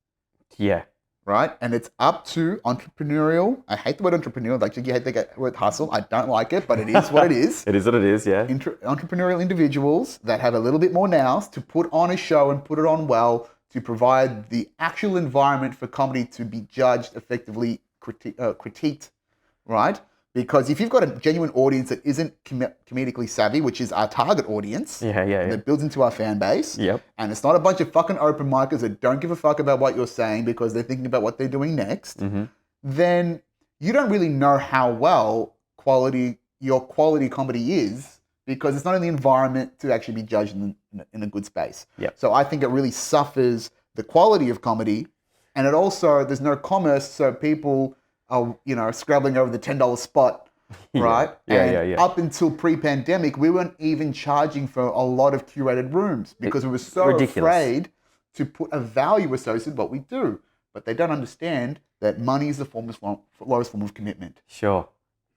Yeah. Right? And it's up to entrepreneurial. I hate the word entrepreneurial. Like, you hate the word hustle. I don't like it, but it is what it is. It is what it is, yeah. Entrepreneurial individuals that have a little bit more nous to put on a show and put it on well, to provide the actual environment for comedy to be judged, effectively critiqued, right? Because if you've got a genuine audience that isn't comedically savvy, which is our target audience, that builds into our fan base, and it's not a bunch of fucking open micers that don't give a fuck about what you're saying because they're thinking about what they're doing next, then you don't really know how well your quality comedy is, because it's not in the environment to actually be judged in a good space. So I think it really suffers the quality of comedy, and it also, there's no commerce, so people are, scrabbling over the $10 spot, right? Up until pre-pandemic, we weren't even charging for a lot of curated rooms because we were so afraid to put a value associated with what we do. But they don't understand that money is the lowest form of commitment. Sure.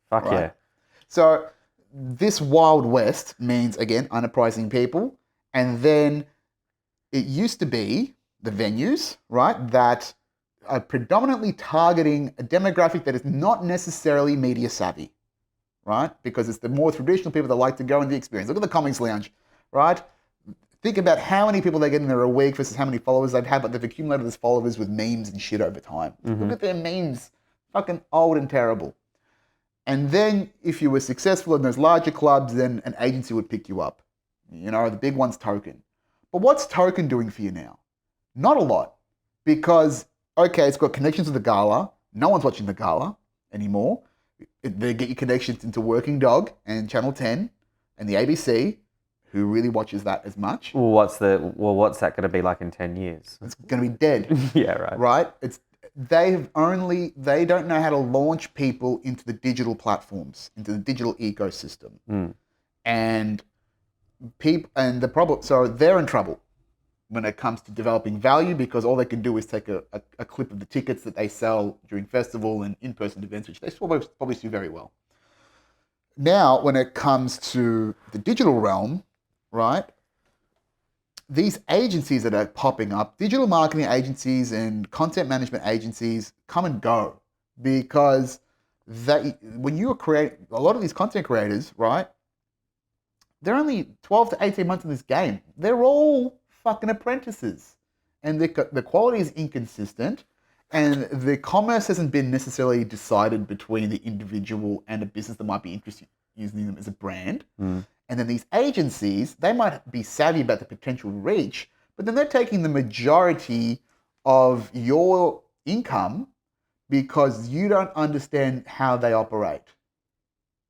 Fuck right? Yeah. So this Wild West means, again, unapprising people. And then it used to be the venues, right, that are predominantly targeting a demographic that is not necessarily media savvy, right? Because it's the more traditional people that like to go in the experience. Look at the Comics Lounge, right? Think about how many people they get in there a week versus how many followers they've had, but they've accumulated those followers with memes and shit over time. Look at their memes, fucking old and terrible. And then if you were successful in those larger clubs, then an agency would pick you up. The big one's Token. But what's Token doing for you now? Not a lot, because okay, it's got connections to the gala. No one's watching the gala anymore. They get your connections into Working Dog and Channel 10 and the ABC, who really watches that as much. What's that going to be like in 10 years? It's going to be dead. Yeah, right. Right? They don't know how to launch people into the digital platforms, into the digital ecosystem. And the problem, so they're in trouble when it comes to developing value, because all they can do is take a clip of the tickets that they sell during festival and in-person events, which they probably do very well. Now, when it comes to the digital realm, right, these agencies that are popping up, digital marketing agencies and content management agencies, come and go, because when you create a lot of these content creators, right, they're only 12 to 18 months in this game. They're all fucking apprentices, and the quality is inconsistent, and the commerce hasn't been necessarily decided between the individual and a business that might be interested in using them as a brand. And then these agencies, they might be savvy about the potential reach, but then they're taking the majority of your income because you don't understand how they operate.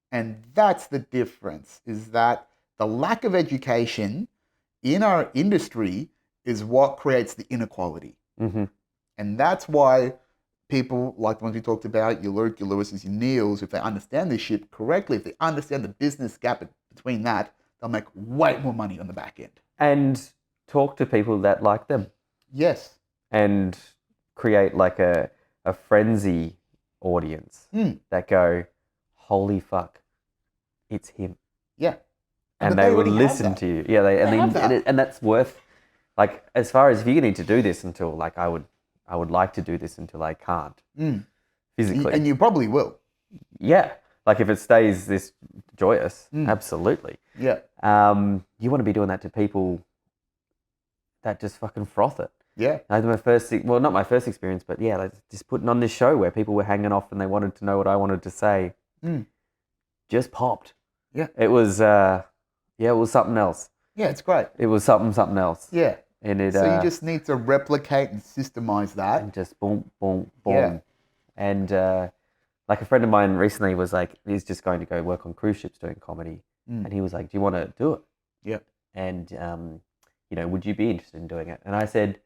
And that's the difference, is that the lack of education in our industry is what creates the inequality. And that's why people like the ones we talked about, your Luke, your Lewis's, your Neils, if they understand this shit correctly, if they understand the business gap between that, they'll make way more money on the back end. And talk to people that like them. Yes. And create like a frenzy audience that go, holy fuck, it's him. Yeah. And they would listen to you. Yeah, and that's worth, like, as far as if you need to do this until, like, I would like to do this until I can't physically. And you probably will. Yeah. Like, if it stays this joyous, absolutely. Yeah. You want to be doing that to people that just fucking froth it. Yeah. Not my first experience, but yeah, like just putting on this show where people were hanging off and they wanted to know what I wanted to say. Just popped. Yeah. It was something else. Yeah, it's great. It was something else. Yeah. And so you just need to replicate and systemize that. And just boom, boom, boom. Yeah. And like a friend of mine recently was like, he's just going to go work on cruise ships doing comedy. And he was like, do you want to do it? Yeah. And, would you be interested in doing it? And I said,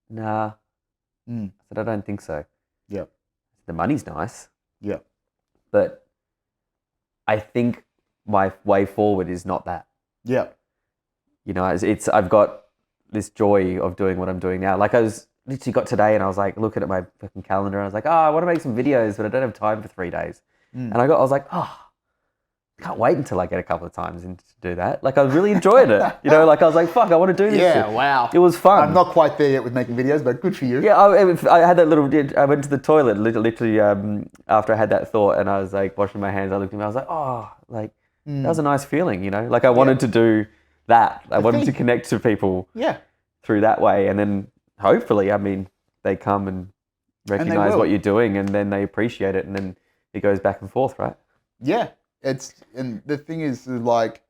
nah. I said, I don't think so. Yeah. The money's nice. Yeah. But I think my way forward is not that. Yeah. You know, I've got this joy of doing what I'm doing now. Like I was literally got today and I was like looking at my fucking calendar and I was like, oh, I want to make some videos, but I don't have time for 3 days. And I was like, oh, I can't wait until I get a couple of times in to do that. Like I really enjoyed it. You know, like I was like, fuck, I want to do this Yeah, shit. wow. It was fun. I'm not quite there yet with making videos, but good for you. Yeah, I had that little. I went to the toilet literally after I had that thought, and I was like washing my hands. I looked at me. I was like, oh, like that was a nice feeling, you know. Like I wanted to do that. I wanted to connect to people. Yeah. Through that way, and then hopefully, I mean, they come and recognize what you're doing, and then they appreciate it, and then it goes back and forth, right? Yeah. And the thing is, like,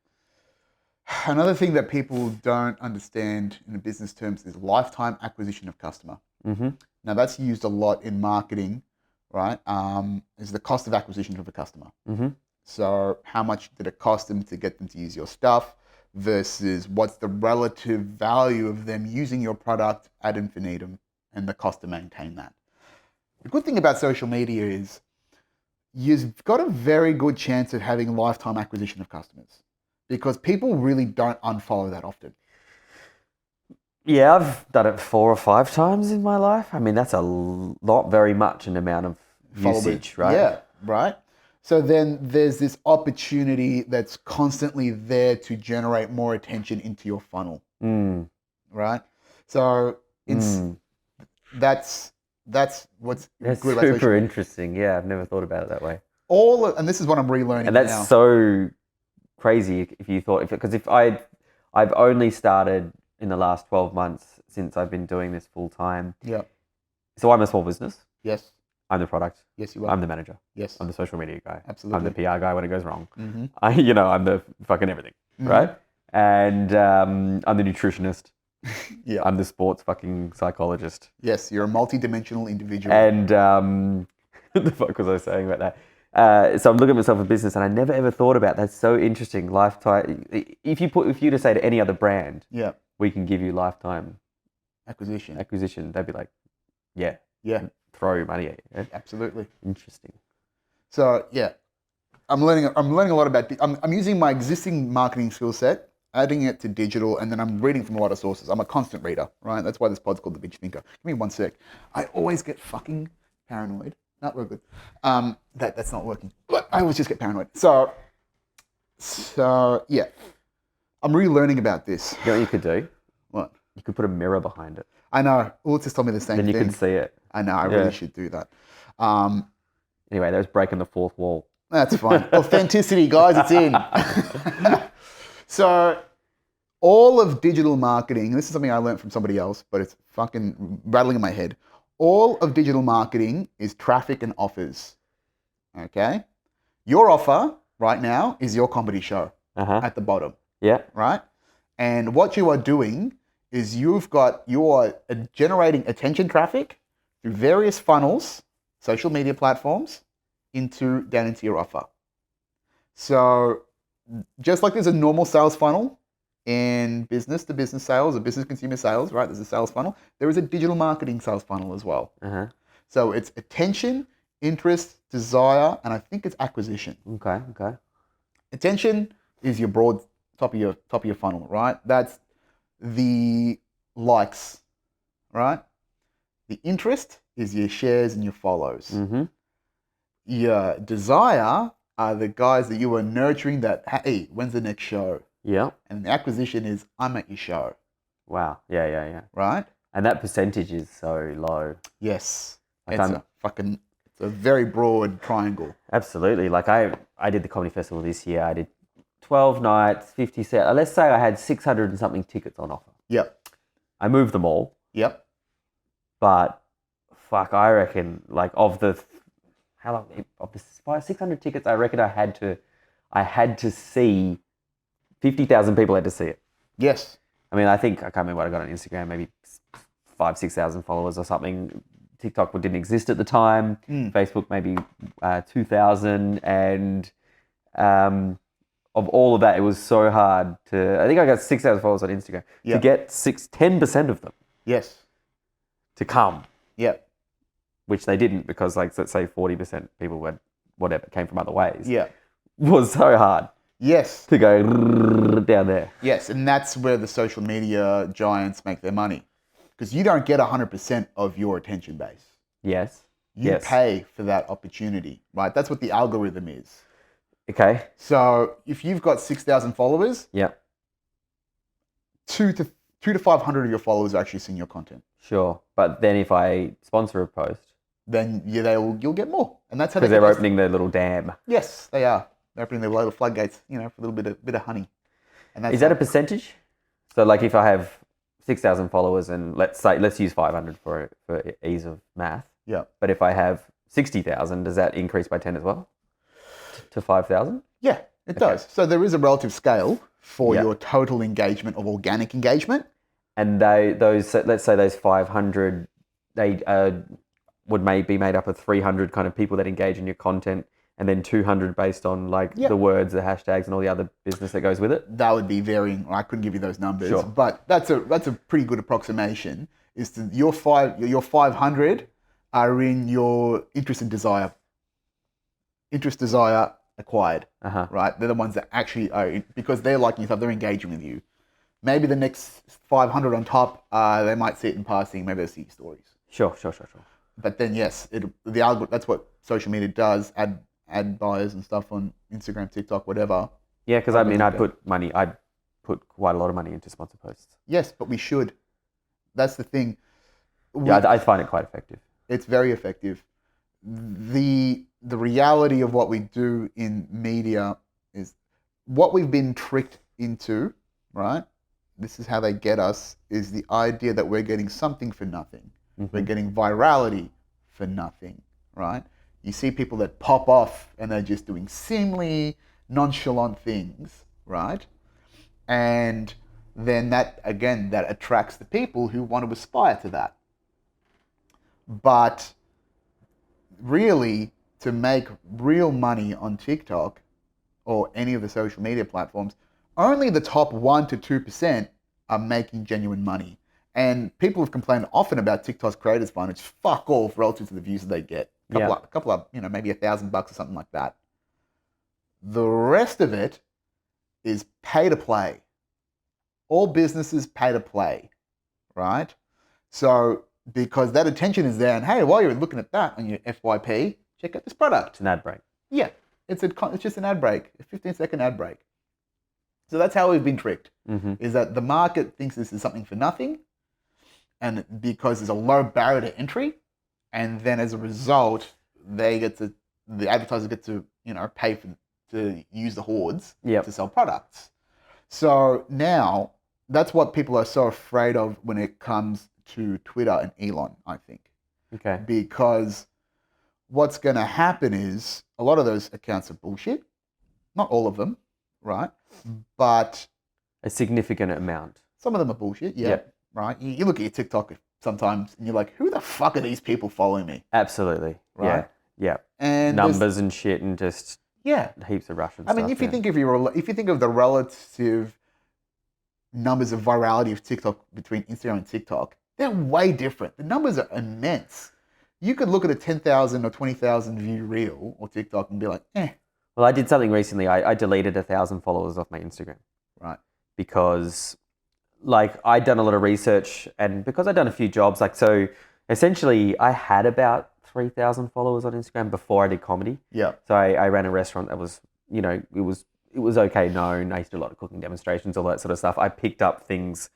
another thing that people don't understand in business terms is lifetime acquisition of customer. Mm-hmm. Now, that's used a lot in marketing, right? Is the cost of acquisition of a customer. Mm-hmm. So how much did it cost them to get them to use your stuff versus what's the relative value of them using your product ad infinitum and the cost to maintain that. The good thing about social media is you've got a very good chance of having lifetime acquisition of customers because people really don't unfollow that often. Yeah, I've done it 4 or 5 times in my life. I mean, that's a lot, very much an amount of usage, right? Yeah, right. So then there's this opportunity that's constantly there to generate more attention into your funnel, right? So that's what's good about social super interesting. Yeah, I've never thought about it that way. And this is what I'm relearning and that's now. So crazy if you thought, because if I've only started in the last 12 months since I've been doing this full time. Yeah. So I'm a small business. Yes. I'm the product. Yes, you are. I'm the manager. Yes. I'm the social media guy. Absolutely. I'm the PR guy when it goes wrong. Mm-hmm. I'm the fucking everything, right? And I'm the nutritionist. Yeah. I'm the sports fucking psychologist. Yes, you're a multi-dimensional individual. And what the fuck was I saying about that? So I'm looking at myself in business, and I never ever thought about that. That's so interesting. Lifetime. If you to say to any other brand, yeah, we can give you lifetime acquisition, they'd be like, yeah. Throw money at you. Absolutely. Interesting. So yeah, I'm learning a lot about. I'm using my existing marketing skill set, adding it to digital, and then I'm reading from a lot of sources. I'm a constant reader, right? That's why this pod's called The Binge Thinker. Give me one sec. I always get fucking paranoid. Not real good. That's not working. But I always just get paranoid. So yeah, I'm relearning about this. You know what you could do? What? You could put a mirror behind it. I know. Ultis told me the same thing. Then you can see it. I know. I really should do that. Anyway, that was breaking the fourth wall. That's fine. Authenticity, guys, it's in. So all of digital marketing, this is something I learned from somebody else, but it's fucking rattling in my head. All of digital marketing is traffic and offers. Okay? Your offer right now is your comedy show at the bottom. Yeah. Right? And what you are doing is you are generating attention traffic through various funnels, social media platforms, down into your offer. So just like there's a normal sales funnel in business to business sales or business consumer sales, right? There's a sales funnel. There is a digital marketing sales funnel as well. So it's attention, interest, desire, and I think it's acquisition. Okay. Attention is your broad top of your funnel, right? That's the likes, right? The interest is your shares and your follows. Your desire are the guys that you are nurturing that, hey, when's the next show? Yeah. And the acquisition is, I'm at your show. Wow. Yeah. Right? And that percentage is so low. Yes. It's a very broad triangle. Absolutely. Like I did the comedy festival this year. I did 12 nights, 50 sets. Let's say I had 600 and something tickets on offer. Yep. I moved them all. Yep. But fuck, I reckon like of the 600 tickets, I reckon I had to see 50,000 people had to see it. Yes. I mean, I can't remember what I got on Instagram, maybe 5,000-6,000 followers or something. TikTok didn't exist at the time. Facebook maybe 2,000, and of all of that, it was so hard to. I think I got 6,000 followers on Instagram to get 10% of them. Yes. To come. Yep. Which they didn't, because like let's say 40% people came from other ways. Yeah. was so hard Yes. to go down there. Yes, and that's where the social media giants make their money. Because you don't get 100% of your attention base. Yes. You pay for that opportunity, right? That's what the algorithm is. Okay. So if you've got 6,000 followers, Yeah. 200 to 500 of your followers are actually seeing your content. Sure. But then if I sponsor a post, then you'll get more. And that's how because they're opening their little dam. Yes, they are. They're opening their little floodgates, for a little bit of honey. And that's Is that a percentage? So like if I have 6,000 followers and let's use 500 for ease of math. Yeah. But if I have 60,000, does that increase by 10 as well? To 5,000? Yeah, it does. So there is a relative scale for your total engagement of organic engagement. And let's say those 500, they would be made up of 300 kind of people that engage in your content, and then 200 based on the words, the hashtags, and all the other business that goes with it. That would be varying. I couldn't give you those numbers, sure. But that's a pretty good approximation. Is to your 500 are in your interest and desire. Interest, desire, acquired. Right? They're the ones that actually are because they're liking yourself. They're engaging with you. Maybe the next 500 on top, they might see it in passing. Maybe they'll see stories. Sure. But then yes, the algorithm. That's what social media does. Ad buyers and stuff on Instagram, TikTok, whatever. Yeah, because I put quite a lot of money into sponsor posts. Yes, but we should. That's the thing. I find it quite effective. It's very effective. The reality of what we do in media is what we've been tricked into, right? This is how they get us, is the idea that we're getting something for nothing. Mm-hmm. We're getting virality for nothing, right? You see people that pop off and they're just doing seemingly nonchalant things, right? And then that attracts the people who want to aspire to that. But really, to make real money on TikTok or any of the social media platforms, only the top 1% to 2% are making genuine money. And people have complained often about TikTok's Creators Fund, which fuck all relative to the views that they get. A couple of, maybe $1,000 or something like that. The rest of it is pay to play. All businesses pay to play, right? So because that attention is there, and hey, while you're looking at that on your FYP, check out this product. It's an ad break. Yeah, it's just an ad break, a 15-second ad break. So that's how we've been tricked, is that the market thinks this is something for nothing, and because there's a low barrier to entry, and then as a result, the advertisers get to, pay to use the hordes to sell products. So now, that's what people are so afraid of when it comes to Twitter and Elon, I think. Okay. Because what's going to happen is a lot of those accounts are bullshit. Not all of them, right? But a significant amount. Some of them are bullshit, right? You look at your TikTok sometimes and you're like, who the fuck are these people following me? Absolutely. Right? Yeah. And numbers and shit and just heaps of Russian stuff. I mean, if you think of the relative numbers of virality of TikTok between Instagram and TikTok, they're way different. The numbers are immense. You could look at a 10,000 or 20,000 view reel or TikTok and be like, Well, I did something recently. I deleted 1,000 followers off my Instagram. Right. Because, I'd done a lot of research, and because I'd done a few jobs, so essentially I had about 3,000 followers on Instagram before I did comedy. Yeah. So I ran a restaurant that was, it was okay known. I used to do a lot of cooking demonstrations, all that sort of stuff. I picked up things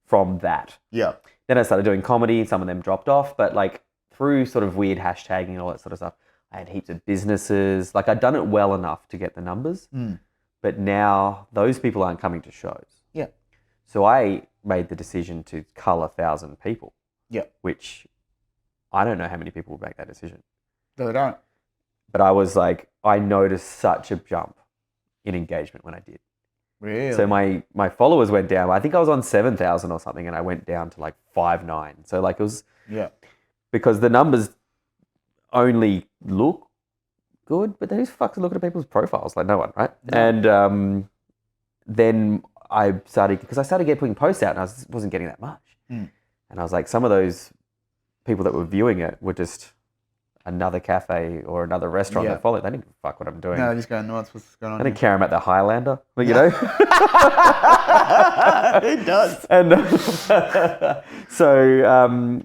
from that. Yeah. Then I started doing comedy. Some of them dropped off, but through sort of weird hashtagging and all that sort of stuff, I had heaps of businesses. I'd done it well enough to get the numbers, but now those people aren't coming to shows. Yeah. So I made the decision to cull 1,000 people. Yeah. Which I don't know how many people would make that decision. No, they don't. But I was I noticed such a jump in engagement when I did. Really? So my followers went down. I think I was on 7,000 or something, and I went down to 5,900. So it was because the numbers only look good, but who's fucking looking at people's profiles? No one, right? No. And then I started putting posts out, and I wasn't getting that much. And I was some of those people that were viewing it were just another cafe or another restaurant that follow. They didn't fuck what I'm doing. No, they're just going, what's going on I didn't care about the Highlander, but, you know. It does. And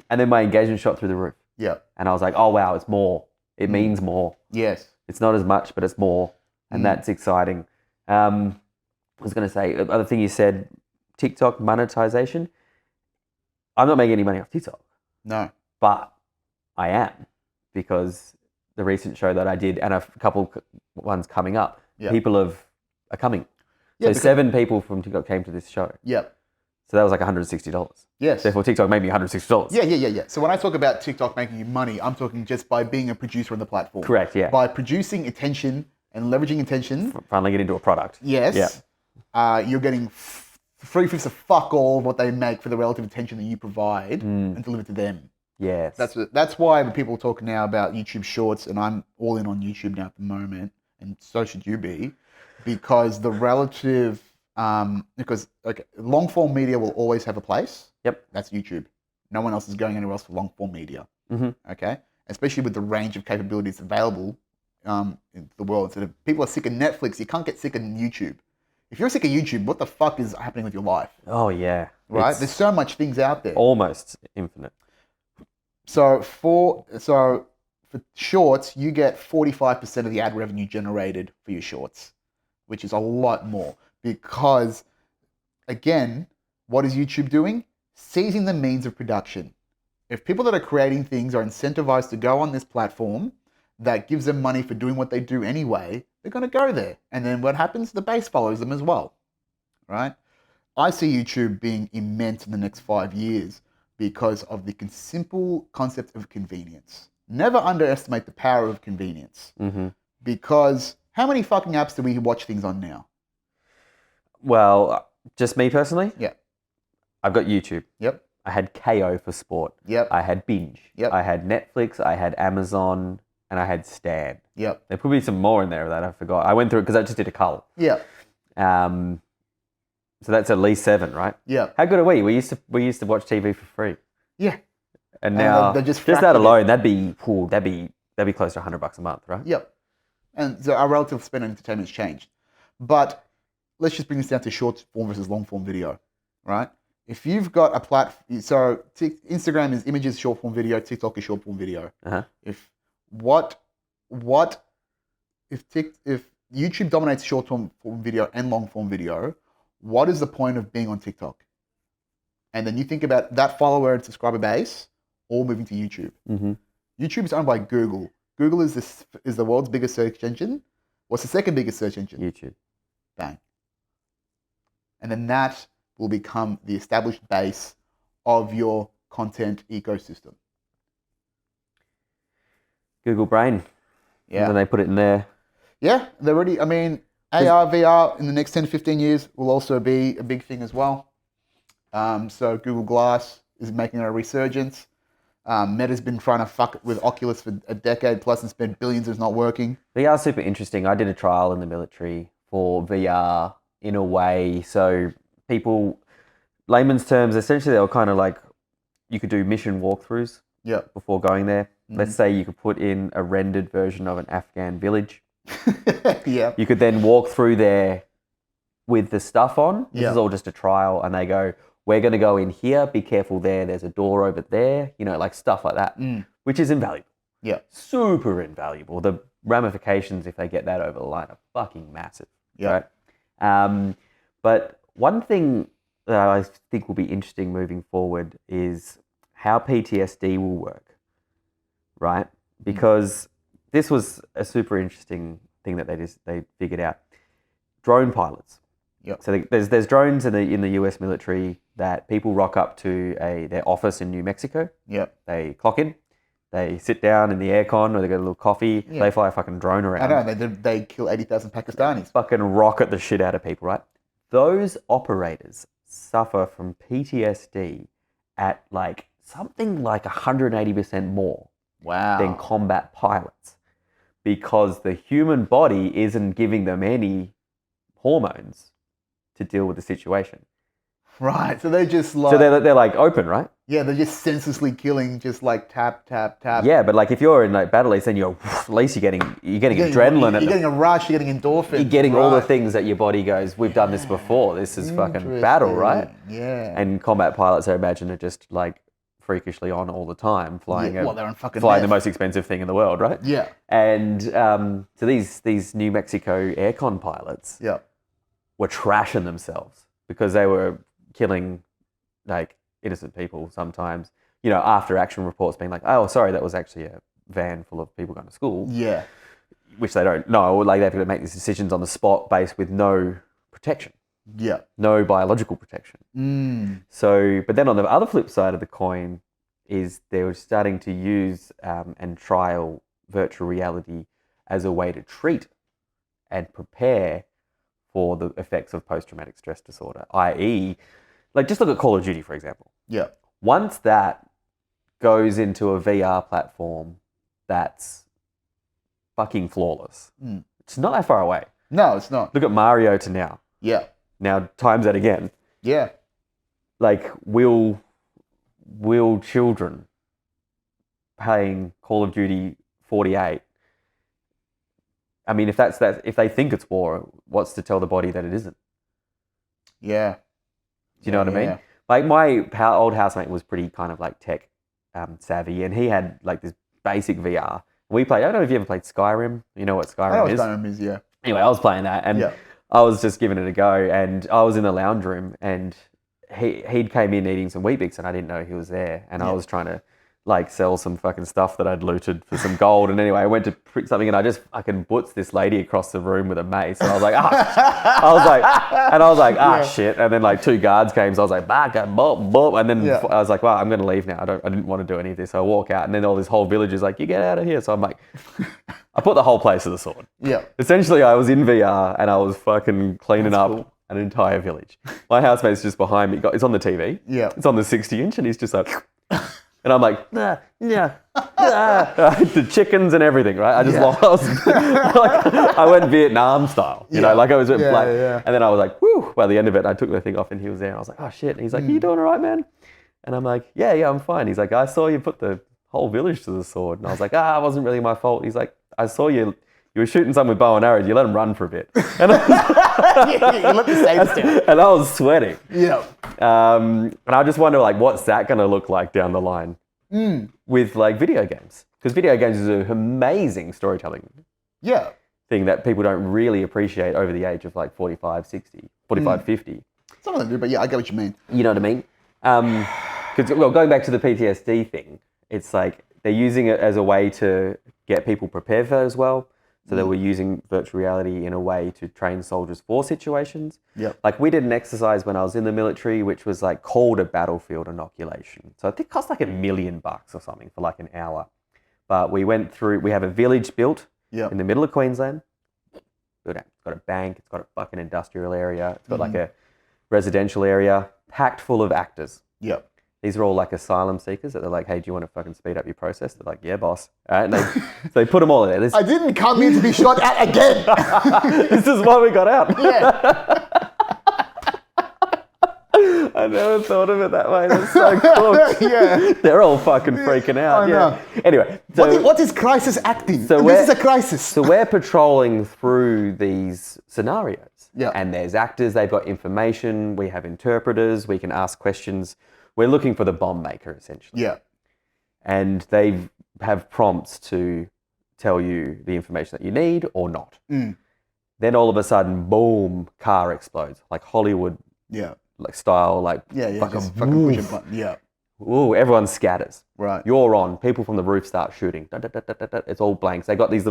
and then my engagement shot through the roof. Yeah. And I was like, oh wow, it's more. It means more. Yes. It's not as much, but it's more, and that's exciting. I was going to say, the other thing you said, TikTok monetization. I'm not making any money off TikTok. No. But I am, because the recent show that I did and a couple ones coming up, people are coming. So 7 people from TikTok came to this show. Yep. So that was like $160. Yes. Therefore, TikTok made me $160. Yeah. So when I talk about TikTok making you money, I'm talking just by being a producer on the platform. Correct, yeah. By producing attention and leveraging attention. Finally get into a product. Yes. Yeah. You're getting 3/5 of fuck all of what they make for the relative attention that you provide and deliver to them. Yes. That's why when people talk now about YouTube Shorts, and I'm all in on YouTube now at the moment, and so should you be, because the relative, long form media will always have a place. Yep. That's YouTube. No one else is going anywhere else for long form media. Mm-hmm. Okay. Especially with the range of capabilities available in the world. So if people are sick of Netflix, you can't get sick of YouTube. If you're sick of YouTube, what the fuck is happening with your life? Oh yeah. Right. There's so much things out there. Almost infinite. So for shorts, you get 45% of the ad revenue generated for your shorts, which is a lot more because, again, what is YouTube doing? Seizing the means of production. If people that are creating things are incentivized to go on this platform that gives them money for doing what they do anyway, they're going to go there. And then what happens? The base follows them as well, right? I see YouTube being immense in the next 5 years because of the simple concept of convenience. Never underestimate the power of convenience. Mm-hmm. Because how many fucking apps do we watch things on now? Well, just me personally? Yeah. I've got YouTube. Yep. I had KO for sport. Yep. I had Binge. Yep. I had Netflix. I had Amazon. And I had Stan. Yep. There could be some more in there that I forgot. I went through it because I just did a cull. Yeah. So that's at least 7, right? Yeah. How good are we? We used to watch TV for free. Yeah. And now they're just that alone, that'd be close to $100 a month, right? Yep. And so our relative spend on entertainment has changed. But let's just bring this down to short form versus long form video, right? If you've got a platform, so Instagram is images, short form video, TikTok is short form video. Uh-huh. If YouTube dominates short form video and long form video, what is the point of being on TikTok? And then you think about that follower and subscriber base all moving to YouTube. Mm-hmm. YouTube is owned by Google. Google is the world's biggest search engine. What's the second biggest search engine? YouTube. Bang. And then that will become the established base of your content ecosystem. Google Brain. Yeah. And then they put it in there. Yeah, they're already, AR, VR in the next 10 to 15 years will also be a big thing as well. So Google Glass is making a resurgence. Meta's been trying to fuck it with Oculus for a decade plus and spent billions and it's not working. VR is super interesting. I did a trial in the military for VR in a way. So people, layman's terms, essentially they were kind of like, you could do mission walkthroughs before going there. Mm-hmm. Let's say you could put in a rendered version of an Afghan village. Yeah. You could then walk through there with the stuff on. This Yeah. is all just a trial. And they go, we're going to go in here. Be careful there. There's a door over there. Like stuff like that, which is invaluable. Yeah. Super invaluable. The ramifications, if they get that over the line, are fucking massive. Yeah. Right? But one thing that I think will be interesting moving forward is how PTSD will work, right? Because this was a super interesting thing that they figured out. Drone pilots. Yep. So there's drones in the US military that people rock up to their office in New Mexico. Yep. They clock in, they sit down in the aircon or they get a little coffee. Yeah. They fly a fucking drone around. I know, they kill 80,000 Pakistanis. Fucking rocket the shit out of people, right? Those operators suffer from PTSD at something like 180% more than combat pilots, because the human body isn't giving them any hormones to deal with the situation. Right, so they're just like... So they're like open, right? Yeah, they're just senselessly killing, just like tap, tap, tap. Yeah, but like if you're in like battle, then you're at least you're getting adrenaline. You're getting a rush. You're getting endorphins. You're getting all the things that your body goes, we've done this before. This is fucking battle, right? Yeah. And combat pilots, I imagine, are just like freakishly on all the time, flying they're on fucking flying meth. the most expensive thing in the world, right? Yeah. And so these New Mexico aircon pilots were trashing themselves because they were killing like innocent people sometimes, you know, after action reports being like, oh, sorry, that was actually a van full of people going to school. Yeah. Which they don't know. Like they've got to make these decisions on the spot based with no protection. Yeah. No biological protection. So, but then on the other flip side of the coin is they were starting to use and trial virtual reality as a way to treat and prepare for the effects of post-traumatic stress disorder, i.e., like just look at Call of Duty, for example. Yeah. Once that goes into a VR platform that's fucking flawless, it's not that far away. No, it's not. Look at Mario to now. Yeah. Now times that again. Yeah. Like will children playing Call of Duty 48? I mean, if they think it's war, what's to tell the body that it isn't? Yeah. Do you know what I mean? Like my old housemate was pretty kind of like tech savvy, and he had like this basic VR. We played. I don't know if you ever played Skyrim. You know what Skyrim is? Skyrim is, yeah. Anyway, I was playing that, and I was just giving it a go. And I was in the lounge room, and he'd came in eating some Weet-Bix, and I didn't know he was there. And I was trying to like sell some fucking stuff that I'd looted for some gold. And anyway, I went to print something, and I just fucking butts this lady across the room with a mace. And I was like, shit. And then like two guards came, so I was like, bop, bop. And then I was like, well, I'm going to leave now. I didn't want to do any of this. So I walk out, and then all this whole village is like, you get out of here. So I'm like, I put the whole place to the sword. Yeah. Essentially, I was in VR, and I was fucking cleaning up an entire village. My housemate's just behind me. It's on the TV. Yeah. It's on the 60-inch, and he's just like... And I'm like, the chickens and everything, right? I just lost. Like, I went Vietnam style, you know, like I was, and then I was like, whew, by the end of it, I took the thing off and he was there. And I was like, oh shit. And he's like, you doing all right, man? And I'm like, yeah, I'm fine. He's like, I saw you put the whole village to the sword. And I was like, it wasn't really my fault. He's like, I saw you were shooting someone with bow and arrows. You let him run for a bit. And you let the saves down. And I was sweating. Yeah. And I just wonder, like, what's that going to look like down the line with like video games? Because video games is an amazing storytelling thing that people don't really appreciate over the age of like 45, 50. Some of them do, but yeah, I get what you mean. You know what I mean? Because, going back to the PTSD thing, it's like they're using it as a way to get people prepared for that as well. So they were using virtual reality in a way to train soldiers for situations. Yep. Like we did an exercise when I was in the military, which was like called a battlefield inoculation. So I think it cost like $1 million or something for like an hour. But we went through, we have a village built in the middle of Queensland. It's got a bank, it's got a fucking industrial area, it's got like a residential area packed full of actors. Yep. These are all like asylum seekers that they're like, hey, do you want to fucking speed up your process? They're like, yeah, boss. All right, and so they put them all in there. I didn't come here to be shot at again. This is why we got out. Yeah. I never thought of it that way. That's so cool. Yeah. They're all fucking freaking out. I know. Anyway. So, what is crisis acting? So this is a crisis. So we're patrolling through these scenarios. Yeah. And there's actors, they've got information, we have interpreters, we can ask questions. We're looking for the bomb maker, essentially. Yeah. And they have prompts to tell you the information that you need or not. Then all of a sudden, boom, car explodes. Like Hollywood like style, like fucking push a button. Yeah. Ooh, everyone scatters. Right. You're on. People from the roof start shooting. Da, da, da, da, da, da. It's all blanks. They got these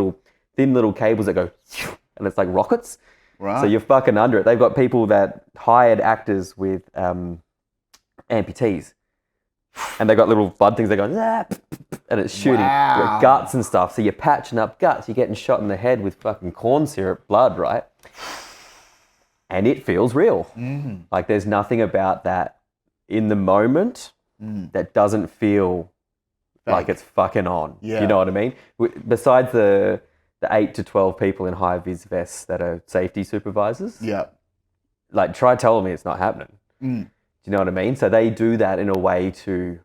thin little cables that go, and it's like rockets. Right. So you're fucking under it. They've got people that hired actors with amputees, and they got little blood things. They go, and it's shooting with guts and stuff. So you're patching up guts. You're getting shot in the head with fucking corn syrup blood, right? And it feels real. Like there's nothing about that in the moment that doesn't feel like it's fucking on. Yeah. You know what I mean? Besides the 8 to 12 people in high vis vests that are safety supervisors. Yeah. Like try telling me it's not happening. Do you know what I mean? So they do that in a way to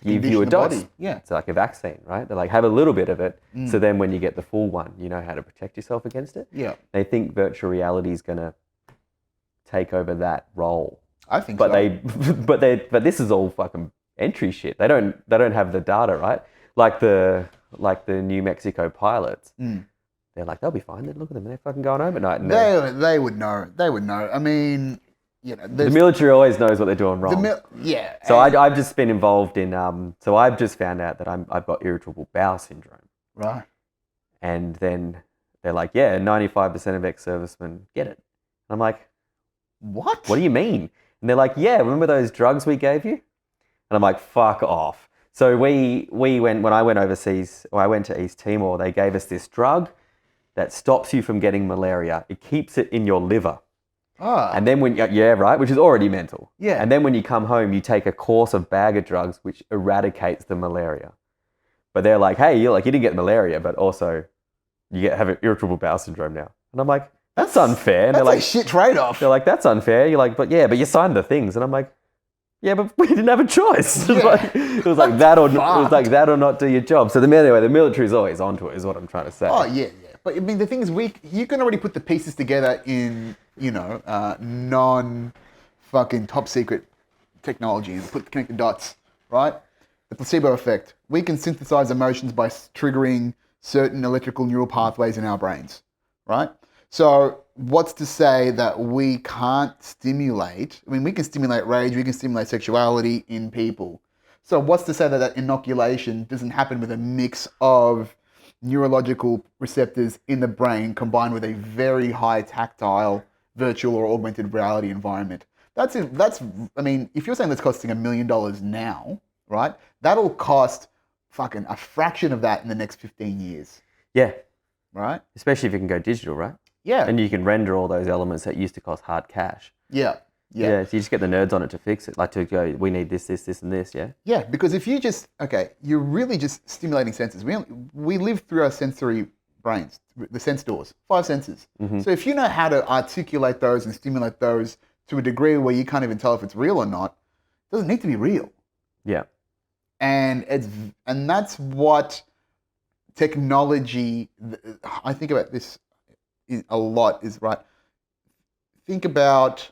give you a dose. Body. Yeah. It's like a vaccine, right? They're like, have a little bit of it. So then when you get the full one, you know how to protect yourself against it. Yeah. They think virtual reality is going to take over that role. I think but so. But this is all fucking entry shit. They don't have the data, right? Like the New Mexico pilots. They're like, they'll be fine. Look at them. They're fucking going home at night. And they would know. They would know. I mean, you know, the military always knows what they're doing wrong. Yeah. So I've just been involved in. So I've just found out that I've got irritable bowel syndrome. Right. And then they're like, yeah, 95% of ex-servicemen get it. I'm like, what? What do you mean? And they're like, yeah, remember those drugs we gave you? And I'm like, fuck off. So we went, when I went overseas, or I went to East Timor, they gave us this drug that stops you from getting malaria. It keeps it in your liver. And then which is already mental. Yeah. And then when you come home, you take a course of bag of drugs, which eradicates the malaria. But they're like, hey, you didn't get malaria, but also you have irritable bowel syndrome now. And I'm like, that's unfair. And that's they're like, a shit trade-off. They're like, that's unfair. You're like, but you signed the things. And I'm like, yeah, but we didn't have a choice. Yeah. It was like that or not do your job. So the military is always onto it, is what I'm trying to say. Oh yeah. But I mean, the thing is, you can already put the pieces together in, non-fucking top secret technology and connect the dots, right? The placebo effect. We can synthesize emotions by triggering certain electrical neural pathways in our brains, right? So what's to say that we can't stimulate? I mean, we can stimulate rage, we can stimulate sexuality in people. So what's to say that inoculation doesn't happen with a mix of neurological receptors in the brain combined with a very high tactile virtual or augmented reality environment? I mean, if you're saying that's costing $1 million now, right? That'll cost fucking a fraction of that in the next 15 years. Yeah. Right? Especially if you can go digital, right? Yeah. And you can render all those elements that used to cost hard cash. Yeah. So you just get the nerds on it to fix it. Like to go, we need this, and this, yeah? Yeah, because if you you're really just stimulating senses. We live through our sensory brains, the sense doors, 5 senses. So if you know how to articulate those and stimulate those to a degree where you can't even tell if it's real or not, it doesn't need to be real. Yeah. And that's what technology, I think about this a lot, is right. Think about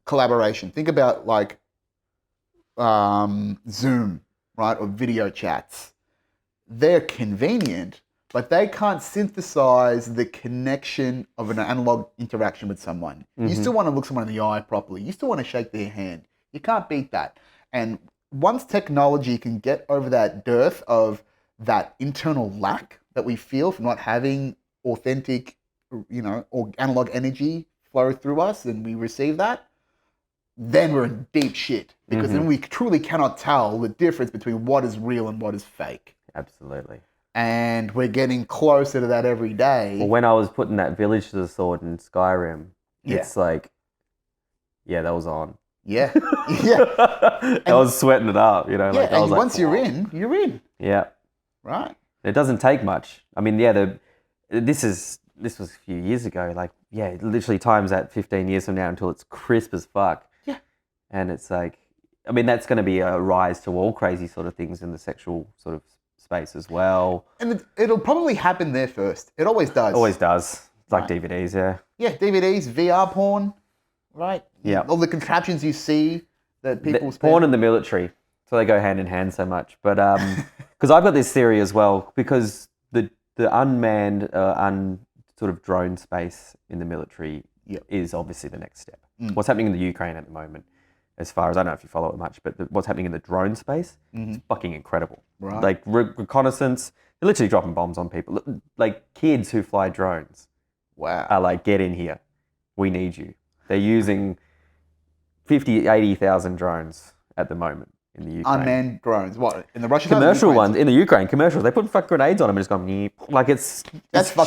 collaboration. Think about like Zoom, right, or video chats. They're convenient, but they can't synthesize the connection of an analog interaction with someone. You still want to look someone in the eye properly. You still want to shake their hand. You can't beat that. And once technology can get over that dearth of that internal lack that we feel from not having authentic, or analog energy flow through us, and we receive that, then we're in deep shit, because then we truly cannot tell the difference between what is real and what is fake. Absolutely. And we're getting closer to that every day. Well, when I was putting that village to the sword in Skyrim, it's like, yeah, that was on. Yeah. Yeah. I was sweating it up, Yeah, like, and once you're in, you're in. Yeah. Right. It doesn't take much. I mean, yeah, this was a few years ago. Like, yeah, literally times that 15 years from now until it's crisp as fuck. Yeah. And it's like, I mean, that's going to be a rise to all crazy sort of things in the sexual sort of space as well. And it'll probably happen there first. It always does. Always does. It's like DVDs, yeah. Yeah, DVDs, VR porn, right? Yeah. All the contraptions you see that people spend. Porn and the military. So they go hand in hand so much. But because I've got this theory as well, because the unmanned, sort of drone space in the military is obviously the next step. What's happening in the Ukraine at the moment, as far as, I don't know if you follow it much, but what's happening in the drone space is fucking incredible. Right. Like reconnaissance, they're literally dropping bombs on people. Like kids who fly drones are like, get in here. We need you. They're using 80,000 drones at the moment in the Ukraine. Unmanned drones. What? In the Russian commercial ones in the Ukraine, commercials. They put fucking grenades on them and just going, like it's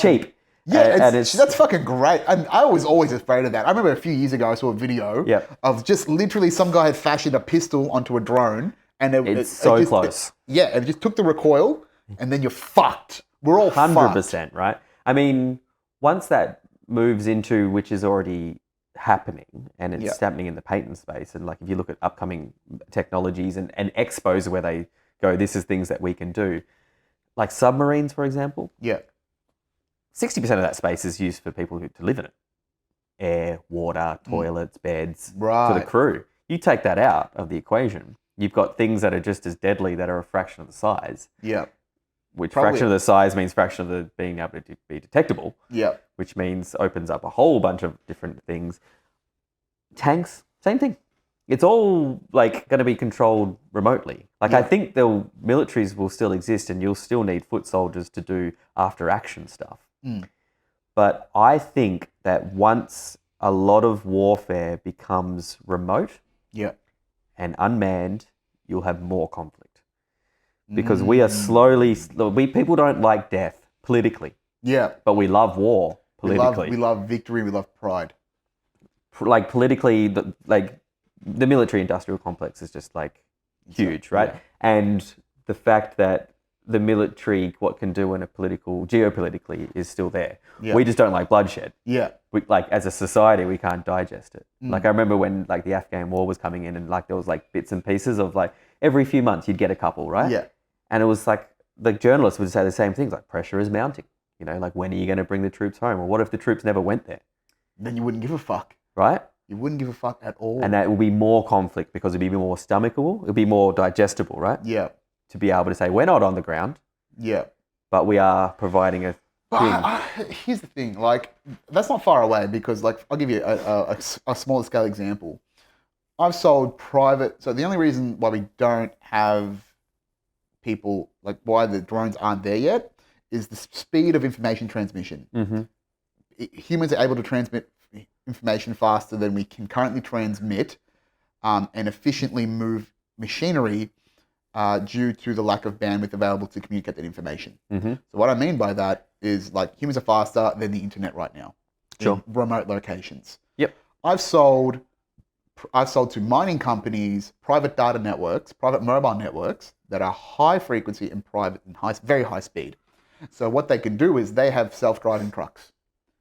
cheap. Yeah, that's fucking great. And I was always afraid of that. I remember a few years ago I saw a video of just literally some guy had fashioned a pistol onto a drone, and it's so close. It just took the recoil, and then you're fucked. We're all 100%, right? I mean, once that moves into, which is already happening, and it's happening in the patent space. And like if you look at upcoming technologies and expos where they go, this is things that we can do. Like submarines, for example. Yeah. 60% of that space is used for people to live in it. Air, water, toilets, beds for the crew. You take that out of the equation, you've got things that are just as deadly that are a fraction of the size. Yeah. Which fraction of the size means fraction of the being able to be detectable. Yeah. Which means opens up a whole bunch of different things. Tanks, same thing. It's all like going to be controlled remotely. Like I think the militaries will still exist, and you'll still need foot soldiers to do after action stuff. But I think that once a lot of warfare becomes remote and unmanned, you'll have more conflict. Because we are people don't like death politically. Yeah. But we love war politically. We love victory, we love pride. Like politically, the military industrial complex is just like huge, right? Yeah. And the fact that the military, what can do in a geopolitically is still there. Yeah. We just don't like bloodshed. Yeah. We, like as a society, we can't digest it. Like I remember when like the Afghan war was coming in, and like there was like bits and pieces of like every few months you'd get a couple, right? Yeah. And it was like the journalists would say the same things, like pressure is mounting. You know, like when are you going to bring the troops home? Or what if the troops never went there? Then you wouldn't give a fuck. Right? You wouldn't give a fuck at all. And that will be more conflict because it'd be more stomachable. It'll be more digestible, right? Yeah. To be able to say, we're not on the ground. Yeah. But we are providing a here's the thing, like, that's not far away because, like, I'll give you a smaller scale example. I've sold private, so the only reason why we don't have people, like, why the drones aren't there yet is the speed of information transmission. Mm-hmm. Humans are able to transmit information faster than we can currently transmit and efficiently move machinery due to the lack of bandwidth available to communicate that information. Mm-hmm. So what I mean by that is like humans are faster than the internet right now. Sure. In remote locations. Yep. I've sold to mining companies private data networks, private mobile networks that are high frequency and private and very high speed. So what they can do is they have self-driving trucks.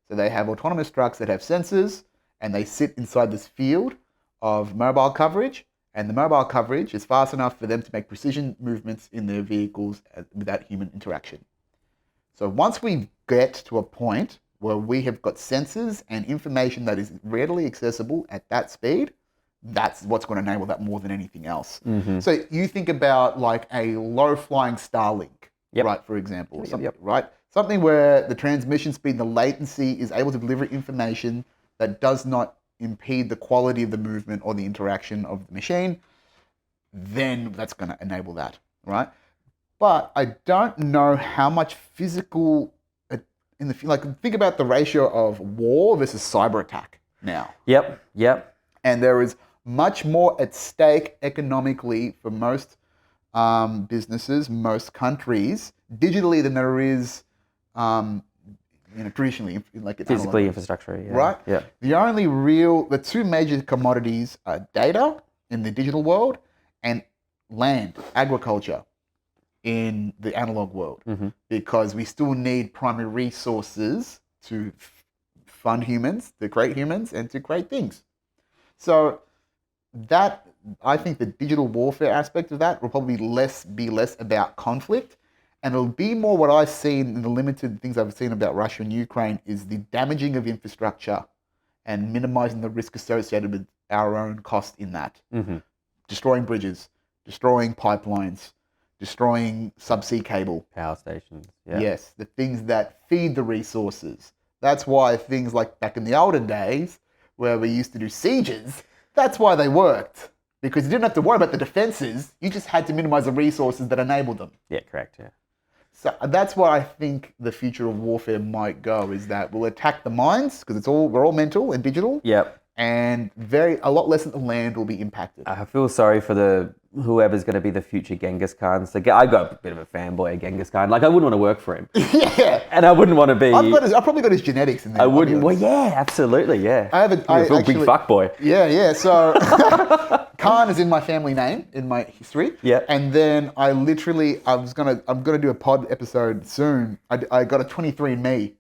So they have autonomous trucks that have sensors, and they sit inside this field of mobile coverage, and the mobile coverage is fast enough for them to make precision movements in their vehicles without human interaction. So once we get to a point where we have got sensors and information that is readily accessible at that speed, that's what's going to enable that more than anything else. Mm-hmm. So you think about like a low-flying Starlink, right, for example, right? Something where the transmission speed and the latency is able to deliver information that does not impede the quality of the movement or the interaction of the machine, then that's going to enable that, right? But I don't know how much physical, think about the ratio of war versus cyber attack now. Yep. And there is much more at stake economically for most businesses, most countries, digitally than there is traditionally, like it's physically infrastructure, right? Yeah. The two major commodities are data in the digital world and land, agriculture in the analog world, because we still need primary resources to fund humans, to create humans, and to create things. So that, I think the digital warfare aspect of that will probably be less about conflict. And it'll be more what I've seen in the limited things I've seen about Russia and Ukraine is the damaging of infrastructure and minimizing the risk associated with our own cost in that. Mm-hmm. Destroying bridges, destroying pipelines, destroying subsea cable. Power stations. Yeah. Yes, the things that feed the resources. That's why things like back in the olden days where we used to do sieges, that's why they worked. Because you didn't have to worry about the defenses, you just had to minimize the resources that enabled them. Yeah, correct, yeah. So that's what I think the future of warfare might go, is that we'll attack the mines, because we're all mental and digital. Yep. And a lot less of the land will be impacted. I feel sorry for whoever's going to be the future Genghis Khan. So I got a bit of a fanboy of Genghis Khan. Like I wouldn't want to work for him. Yeah. And I wouldn't want to be. I've probably got his genetics in there. I wouldn't. Well, yeah, absolutely, yeah. I have a big fuck boy. Yeah. So Khan is in my family name, in my history. Yeah. And then I'm gonna do a pod episode soon. I got a 23andMe.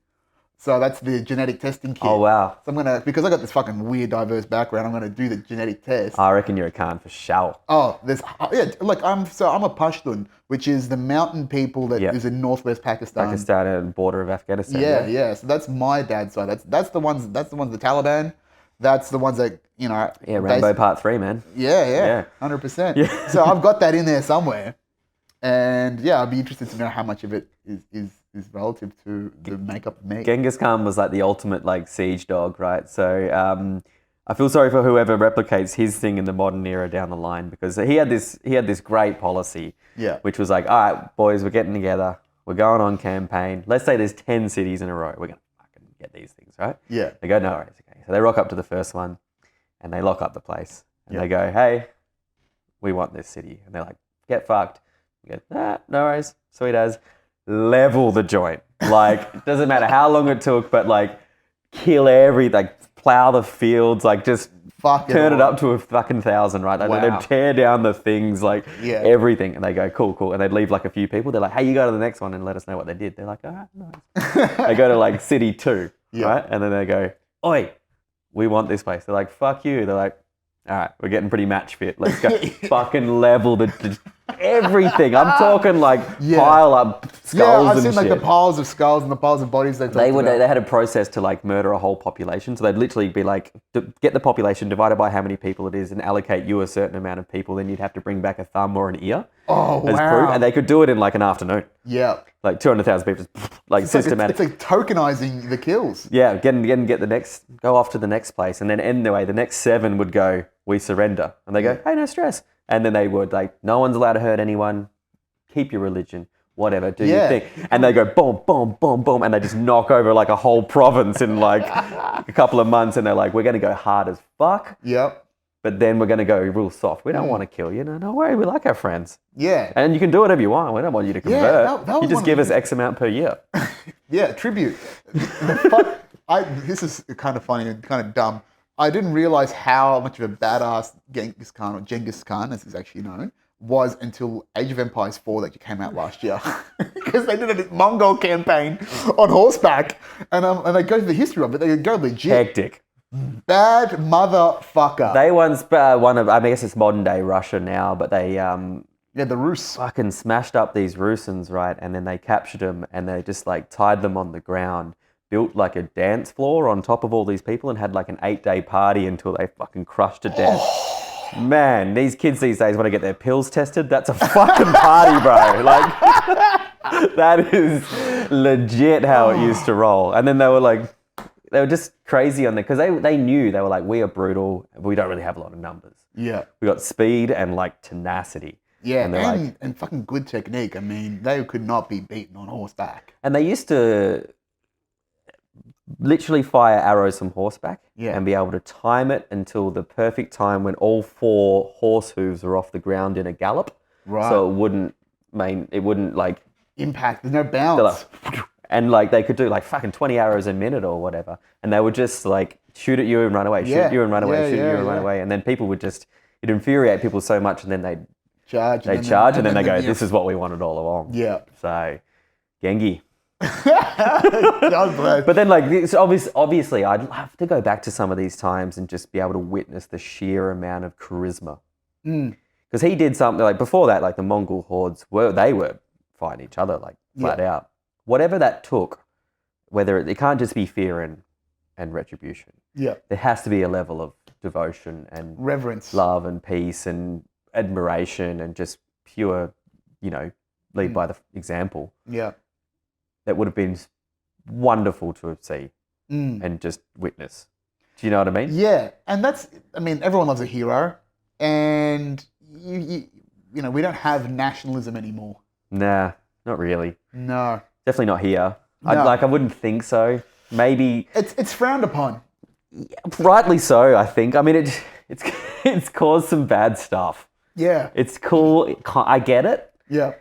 So that's the genetic testing kit. Oh, wow. So I'm going to, because I got this fucking weird, diverse background, I'm going to do the genetic test. I reckon you're a Khan for sure. Oh, like I'm a Pashtun, which is the mountain people that is in northwest Pakistan. Pakistan and border of Afghanistan. Yeah. So that's my dad's side. That's the ones the Taliban. That's the ones that, you know. Yeah, Rambo Part 3, man. Yeah. 100%. Yeah. So I've got that in there somewhere. And yeah, I'd be interested to know how much of it is relative to the makeup of me. Genghis Khan was like the ultimate like siege dog, right? So I feel sorry for whoever replicates his thing in the modern era down the line, because he had this great policy, which was like, all right, boys, we're getting together, we're going on campaign. Let's say there's 10 cities in a row, we're gonna fucking get these things, right? Yeah. They go, no worries, okay. So they rock up to the first one, and they lock up the place, and they go, hey, we want this city, and they're like, get fucked. You go, no worries, sweet as. Level the joint. Like, it doesn't matter how long it took, but like, kill like, plow the fields, like, just turn it up to 1,000, right? Like, they'd tear down the things, like, everything. And they go, cool. And they'd leave like a few people. They're like, hey, you go to the next one and let us know what they did. They're like, all right, nice. They go to like city 2, right? And then they go, oi, we want this place. They're like, fuck you. They're like, all right, we're getting pretty match fit. Let's go fucking level the everything. I'm talking like pile up skulls and shit. Yeah, I've seen like the piles of skulls and the piles of bodies they had a process to like murder a whole population. So they'd literally be like, get the population divided by how many people it is and allocate you a certain amount of people. Then you'd have to bring back a thumb or an ear as proof. And they could do it in like an afternoon. Yeah. Like 200,000 people, like it's systematic. It's like tokenizing the kills. Yeah, go off to the next place. And then anyway, the next 7 would go, we surrender. And they go, hey, no stress. And then they would like, no one's allowed to hurt anyone. Keep your religion, whatever, do your thing. And they go boom, boom, boom, boom. And they just knock over like a whole province in like a couple of months. And they're like, we're going to go hard as fuck. Yep. But then we're going to go real soft. We don't want to kill you. No worry, we like our friends. Yeah. And you can do whatever you want. We don't want you to convert. You just give us X amount per year. Yeah, tribute. This is kind of funny and kind of dumb. I didn't realize how much of a badass Genghis Khan, as he's actually known, was until Age of Empires 4 that came out last year. Because they did a Mongol campaign on horseback. And they go to the history of it. They go legit. Hectic. Bad motherfucker. They once, I guess it's modern day Russia now, but they... the Rus. Fucking smashed up these Rusins, right? And then they captured them and they just like tied them on the ground, built like a dance floor on top of all these people and had like an 8-day party until they fucking crushed to death. Man, these kids these days want to get their pills tested. That's a fucking party, bro. Like, that is legit how it used to roll. And then they were just crazy on there because they knew, they were like, we are brutal. We don't really have a lot of numbers. Yeah. We got speed and like tenacity. Yeah, and fucking good technique. I mean, they could not be beaten on horseback. And they used to literally fire arrows from horseback and be able to time it until the perfect time when all 4 horse hooves are off the ground in a gallop. Right. So it wouldn't like... impact. There's no bounce. And like they could do like fucking 20 arrows a minute or whatever. And they would just like shoot at you and run away, shoot at you and run away, shoot at you and run away. And then people would just... It'd infuriate people so much and then they'd charge and then they go, this is what we wanted all along. Yeah. So, Genghis. God bless. But then, like, it's obviously, I'd love to go back to some of these times and just be able to witness the sheer amount of charisma. Because he did something, like, before that, like, the Mongol hordes, they were fighting each other, like, flat out. Whatever that took, whether it can't just be fear and retribution. Yeah. There has to be a level of devotion and reverence, love and peace and admiration and just pure, lead by the example. Yeah. That would have been wonderful to see and just witness. Do you know what I mean? Yeah. And everyone loves a hero. And, we don't have nationalism anymore. Nah, not really. No. Definitely not here. No. I wouldn't think so. Maybe... It's frowned upon. Yeah, rightly so, I think. I mean, it's caused some bad stuff. Yeah. It's cool. I get it. Yeah.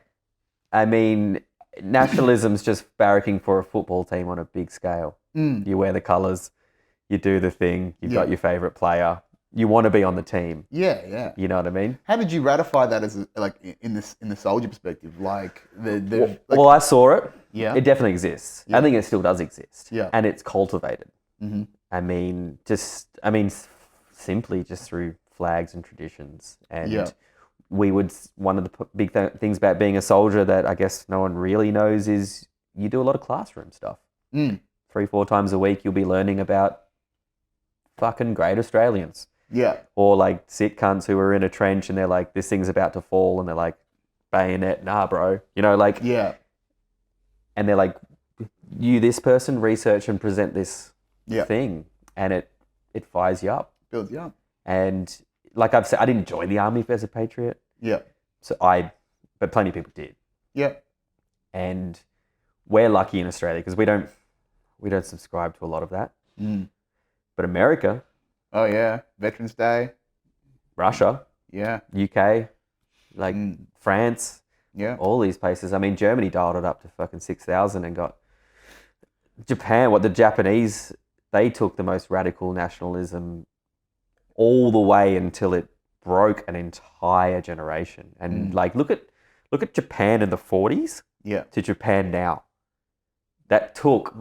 I mean, nationalism's just barracking for a football team on a big scale. You wear the colours, you do the thing, you've got your favourite player. You want to be on the team. Yeah, yeah. You know what I mean? How did you ratify that as in the soldier perspective? Like well, I saw it. Yeah. It definitely exists. Yeah. I think it still does exist. Yeah. And it's cultivated. Mm-hmm. I mean, simply just through flags and traditions. And one of the big things about being a soldier that I guess no one really knows is you do a lot of classroom stuff. 3-4 times a week, you'll be learning about fucking great Australians. Yeah. Or like sick cunts who are in a trench and they're like, this thing's about to fall, and they're like, bayonet, nah, bro. You know, like, Yeah. and they're like, you, this person, research and present this thing, and it fires you up. Builds you up. And like I've said, I didn't join the army as a patriot. Yeah. But plenty of people did. Yeah. And we're lucky in Australia because we don't subscribe to a lot of that. But America. Oh yeah, Veterans Day. Russia. Yeah. UK. Like France. Yeah. All these places. I mean, Germany dialed it up to fucking 6,000 and got Japan. The Japanese, they took the most radical nationalism all the way until it broke an entire generation. And like, look at Japan in the 40s to Japan now. That took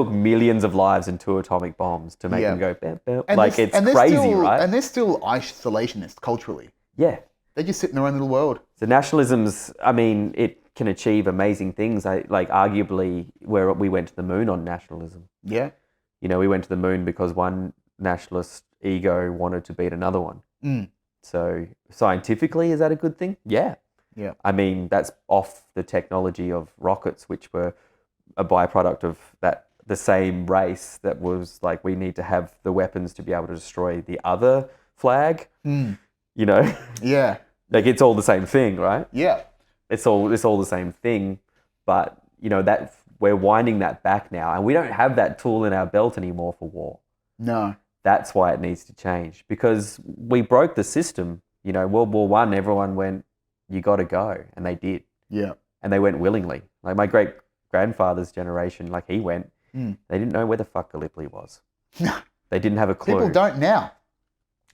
millions of lives and 2 atomic bombs to make them go bam, bam. Like, it's crazy, right? And they're still isolationists culturally. Yeah. They just sit in their own little world. So nationalism's, I mean, it can achieve amazing things. Arguably, where we went to the moon on nationalism. Yeah. You know, we went to the moon because one nationalist ego wanted to beat another one. So scientifically, is that a good thing? Yeah. Yeah. I mean, that's off the technology of rockets, which were a byproduct of the same race that was like, we need to have the weapons to be able to destroy the other flag. You know? Yeah. Like, it's all the same thing, right? Yeah. It's all the same thing, but you know that we're winding that back now, and we don't have that tool in our belt anymore for war. No. That's why it needs to change, because we broke the system. You know, World War I, everyone went, you got to go, and they did. Yeah. And they went willingly. Like my great grandfather's generation, like he went, they didn't know where the fuck Gallipoli was. No. They didn't have a clue. People don't now.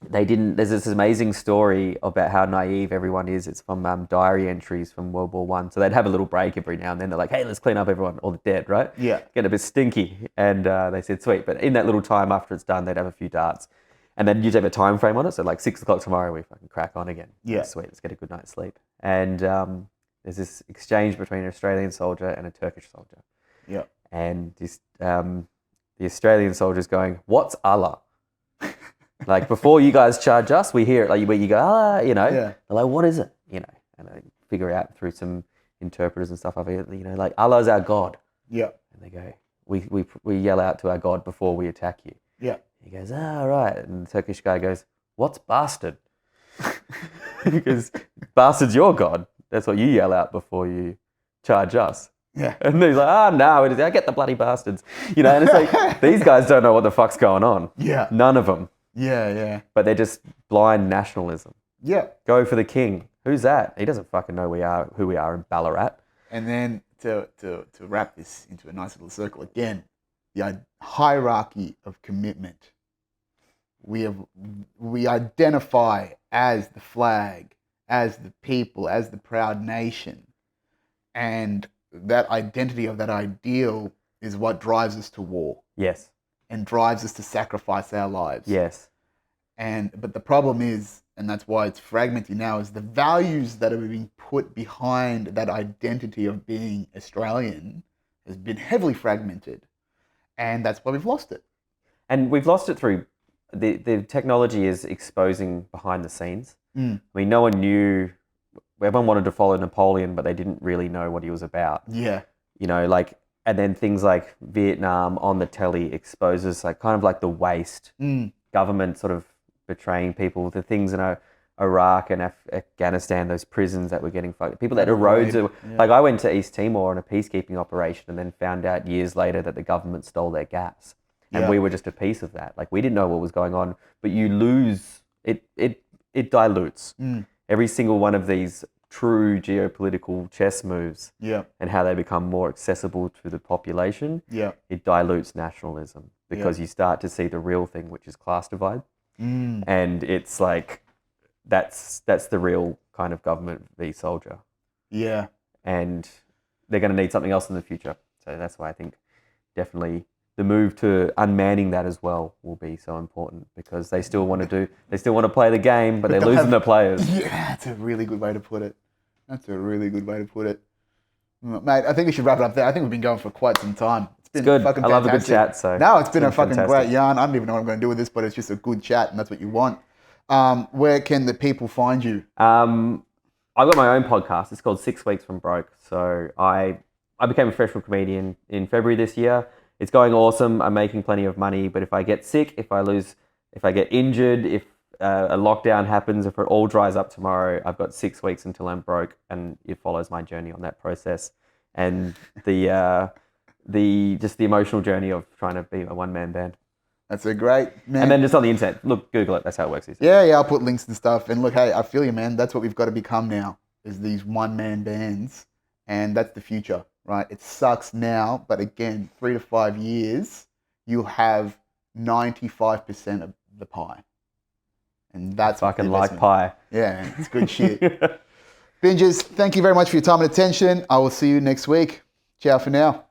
They didn't. There's this amazing story about how naive everyone is. It's from diary entries from World War I. So they'd have a little break every now and then. They're like, hey, let's clean up everyone, all the dead, right? Yeah. Getting a bit stinky. And they said, sweet. But in that little time after it's done, they'd have a few darts. And then you'd have a time frame on it. So like 6 o'clock tomorrow, we fucking crack on again. Yeah. Sweet, let's get a good night's sleep. And there's this exchange between an Australian soldier and a Turkish soldier. Yeah. And this, the Australian soldier's going, what's Allah? Like, before you guys charge us, we hear it, like, where you go, you know. Yeah. They're like, what is it? You know, and I figure out through some interpreters and stuff, you know, like, Allah's our God. Yeah. And they go, we yell out to our God before we attack you. Yeah. He goes, right. And the Turkish guy goes, what's bastard? Because bastard's your God. That's what you yell out before you charge us. Yeah. And he's like, no, I get the bloody bastards. You know, and it's like, these guys don't know what the fuck's going on. Yeah. None of them. Yeah, yeah. But they're just blind nationalism. Yeah. Go for the king. Who's that? He doesn't fucking know who we are in Ballarat. And then to wrap this into a nice little circle again, the hierarchy of commitment. We identify as the flag, as the people, as the proud nation. And that identity of that ideal is what drives us to war. Yes. And drives us to sacrifice our lives. Yes. But the problem is, and that's why it's fragmented now, is the values that are being put behind that identity of being Australian has been heavily fragmented. And that's why we've lost it. And we've lost it through the technology is exposing behind the scenes. I mean, no one knew, everyone wanted to follow Napoleon, but they didn't really know what he was about. Yeah. You know, like, and then things like Vietnam on the telly exposes like kind of like the waste, government sort of betraying people, the things in Iraq and Afghanistan, those prisons that were getting fucked. People that eroded. Yeah. Like, I went to East Timor on a peacekeeping operation and then found out years later that the government stole their gas. And we were just a piece of that. Like, we didn't know what was going on, but you lose, it dilutes. Every single one of these true geopolitical chess moves and how they become more accessible to the population, it dilutes nationalism because you start to see the real thing, which is class divide. And it's like, that's the real kind of government v soldier. Yeah. And they're going to need something else in the future. So that's why I think definitely the move to unmanning that as well will be so important, because they still want to play the game, but they're losing their players. Yeah, that's a really good way to put it. Mate, I think we should wrap it up there. I think we've been going for quite some time. It's been good. fucking I love a good fantastic. chat. So no, it's been a fucking fantastic. great yarn. I don't even know what I'm going to do with this, but it's just a good chat, and that's what you want. Where can the people find you? I've got my own podcast. It's called 6 Weeks from Broke. So I became a professional comedian in February this year. It's going awesome. I'm making plenty of money, but if I get sick, if I get injured, if a lockdown happens, if it all dries up tomorrow, I've got 6 weeks until I'm broke, and it follows my journey on that process and the emotional journey of trying to be a one-man band. That's a great, man. And then just on the internet, look, Google it. That's how it works. Yeah, I'll put links and stuff. And look, hey, I feel you, man. That's what we've got to become now, is these one-man bands. And that's the future, right? It sucks now, but again, 3 to 5 years, you'll have 95% of the pie. And that's fucking like pie. Yeah, man, it's good shit. Bingers, thank you very much for your time and attention. I will see you next week. Ciao for now.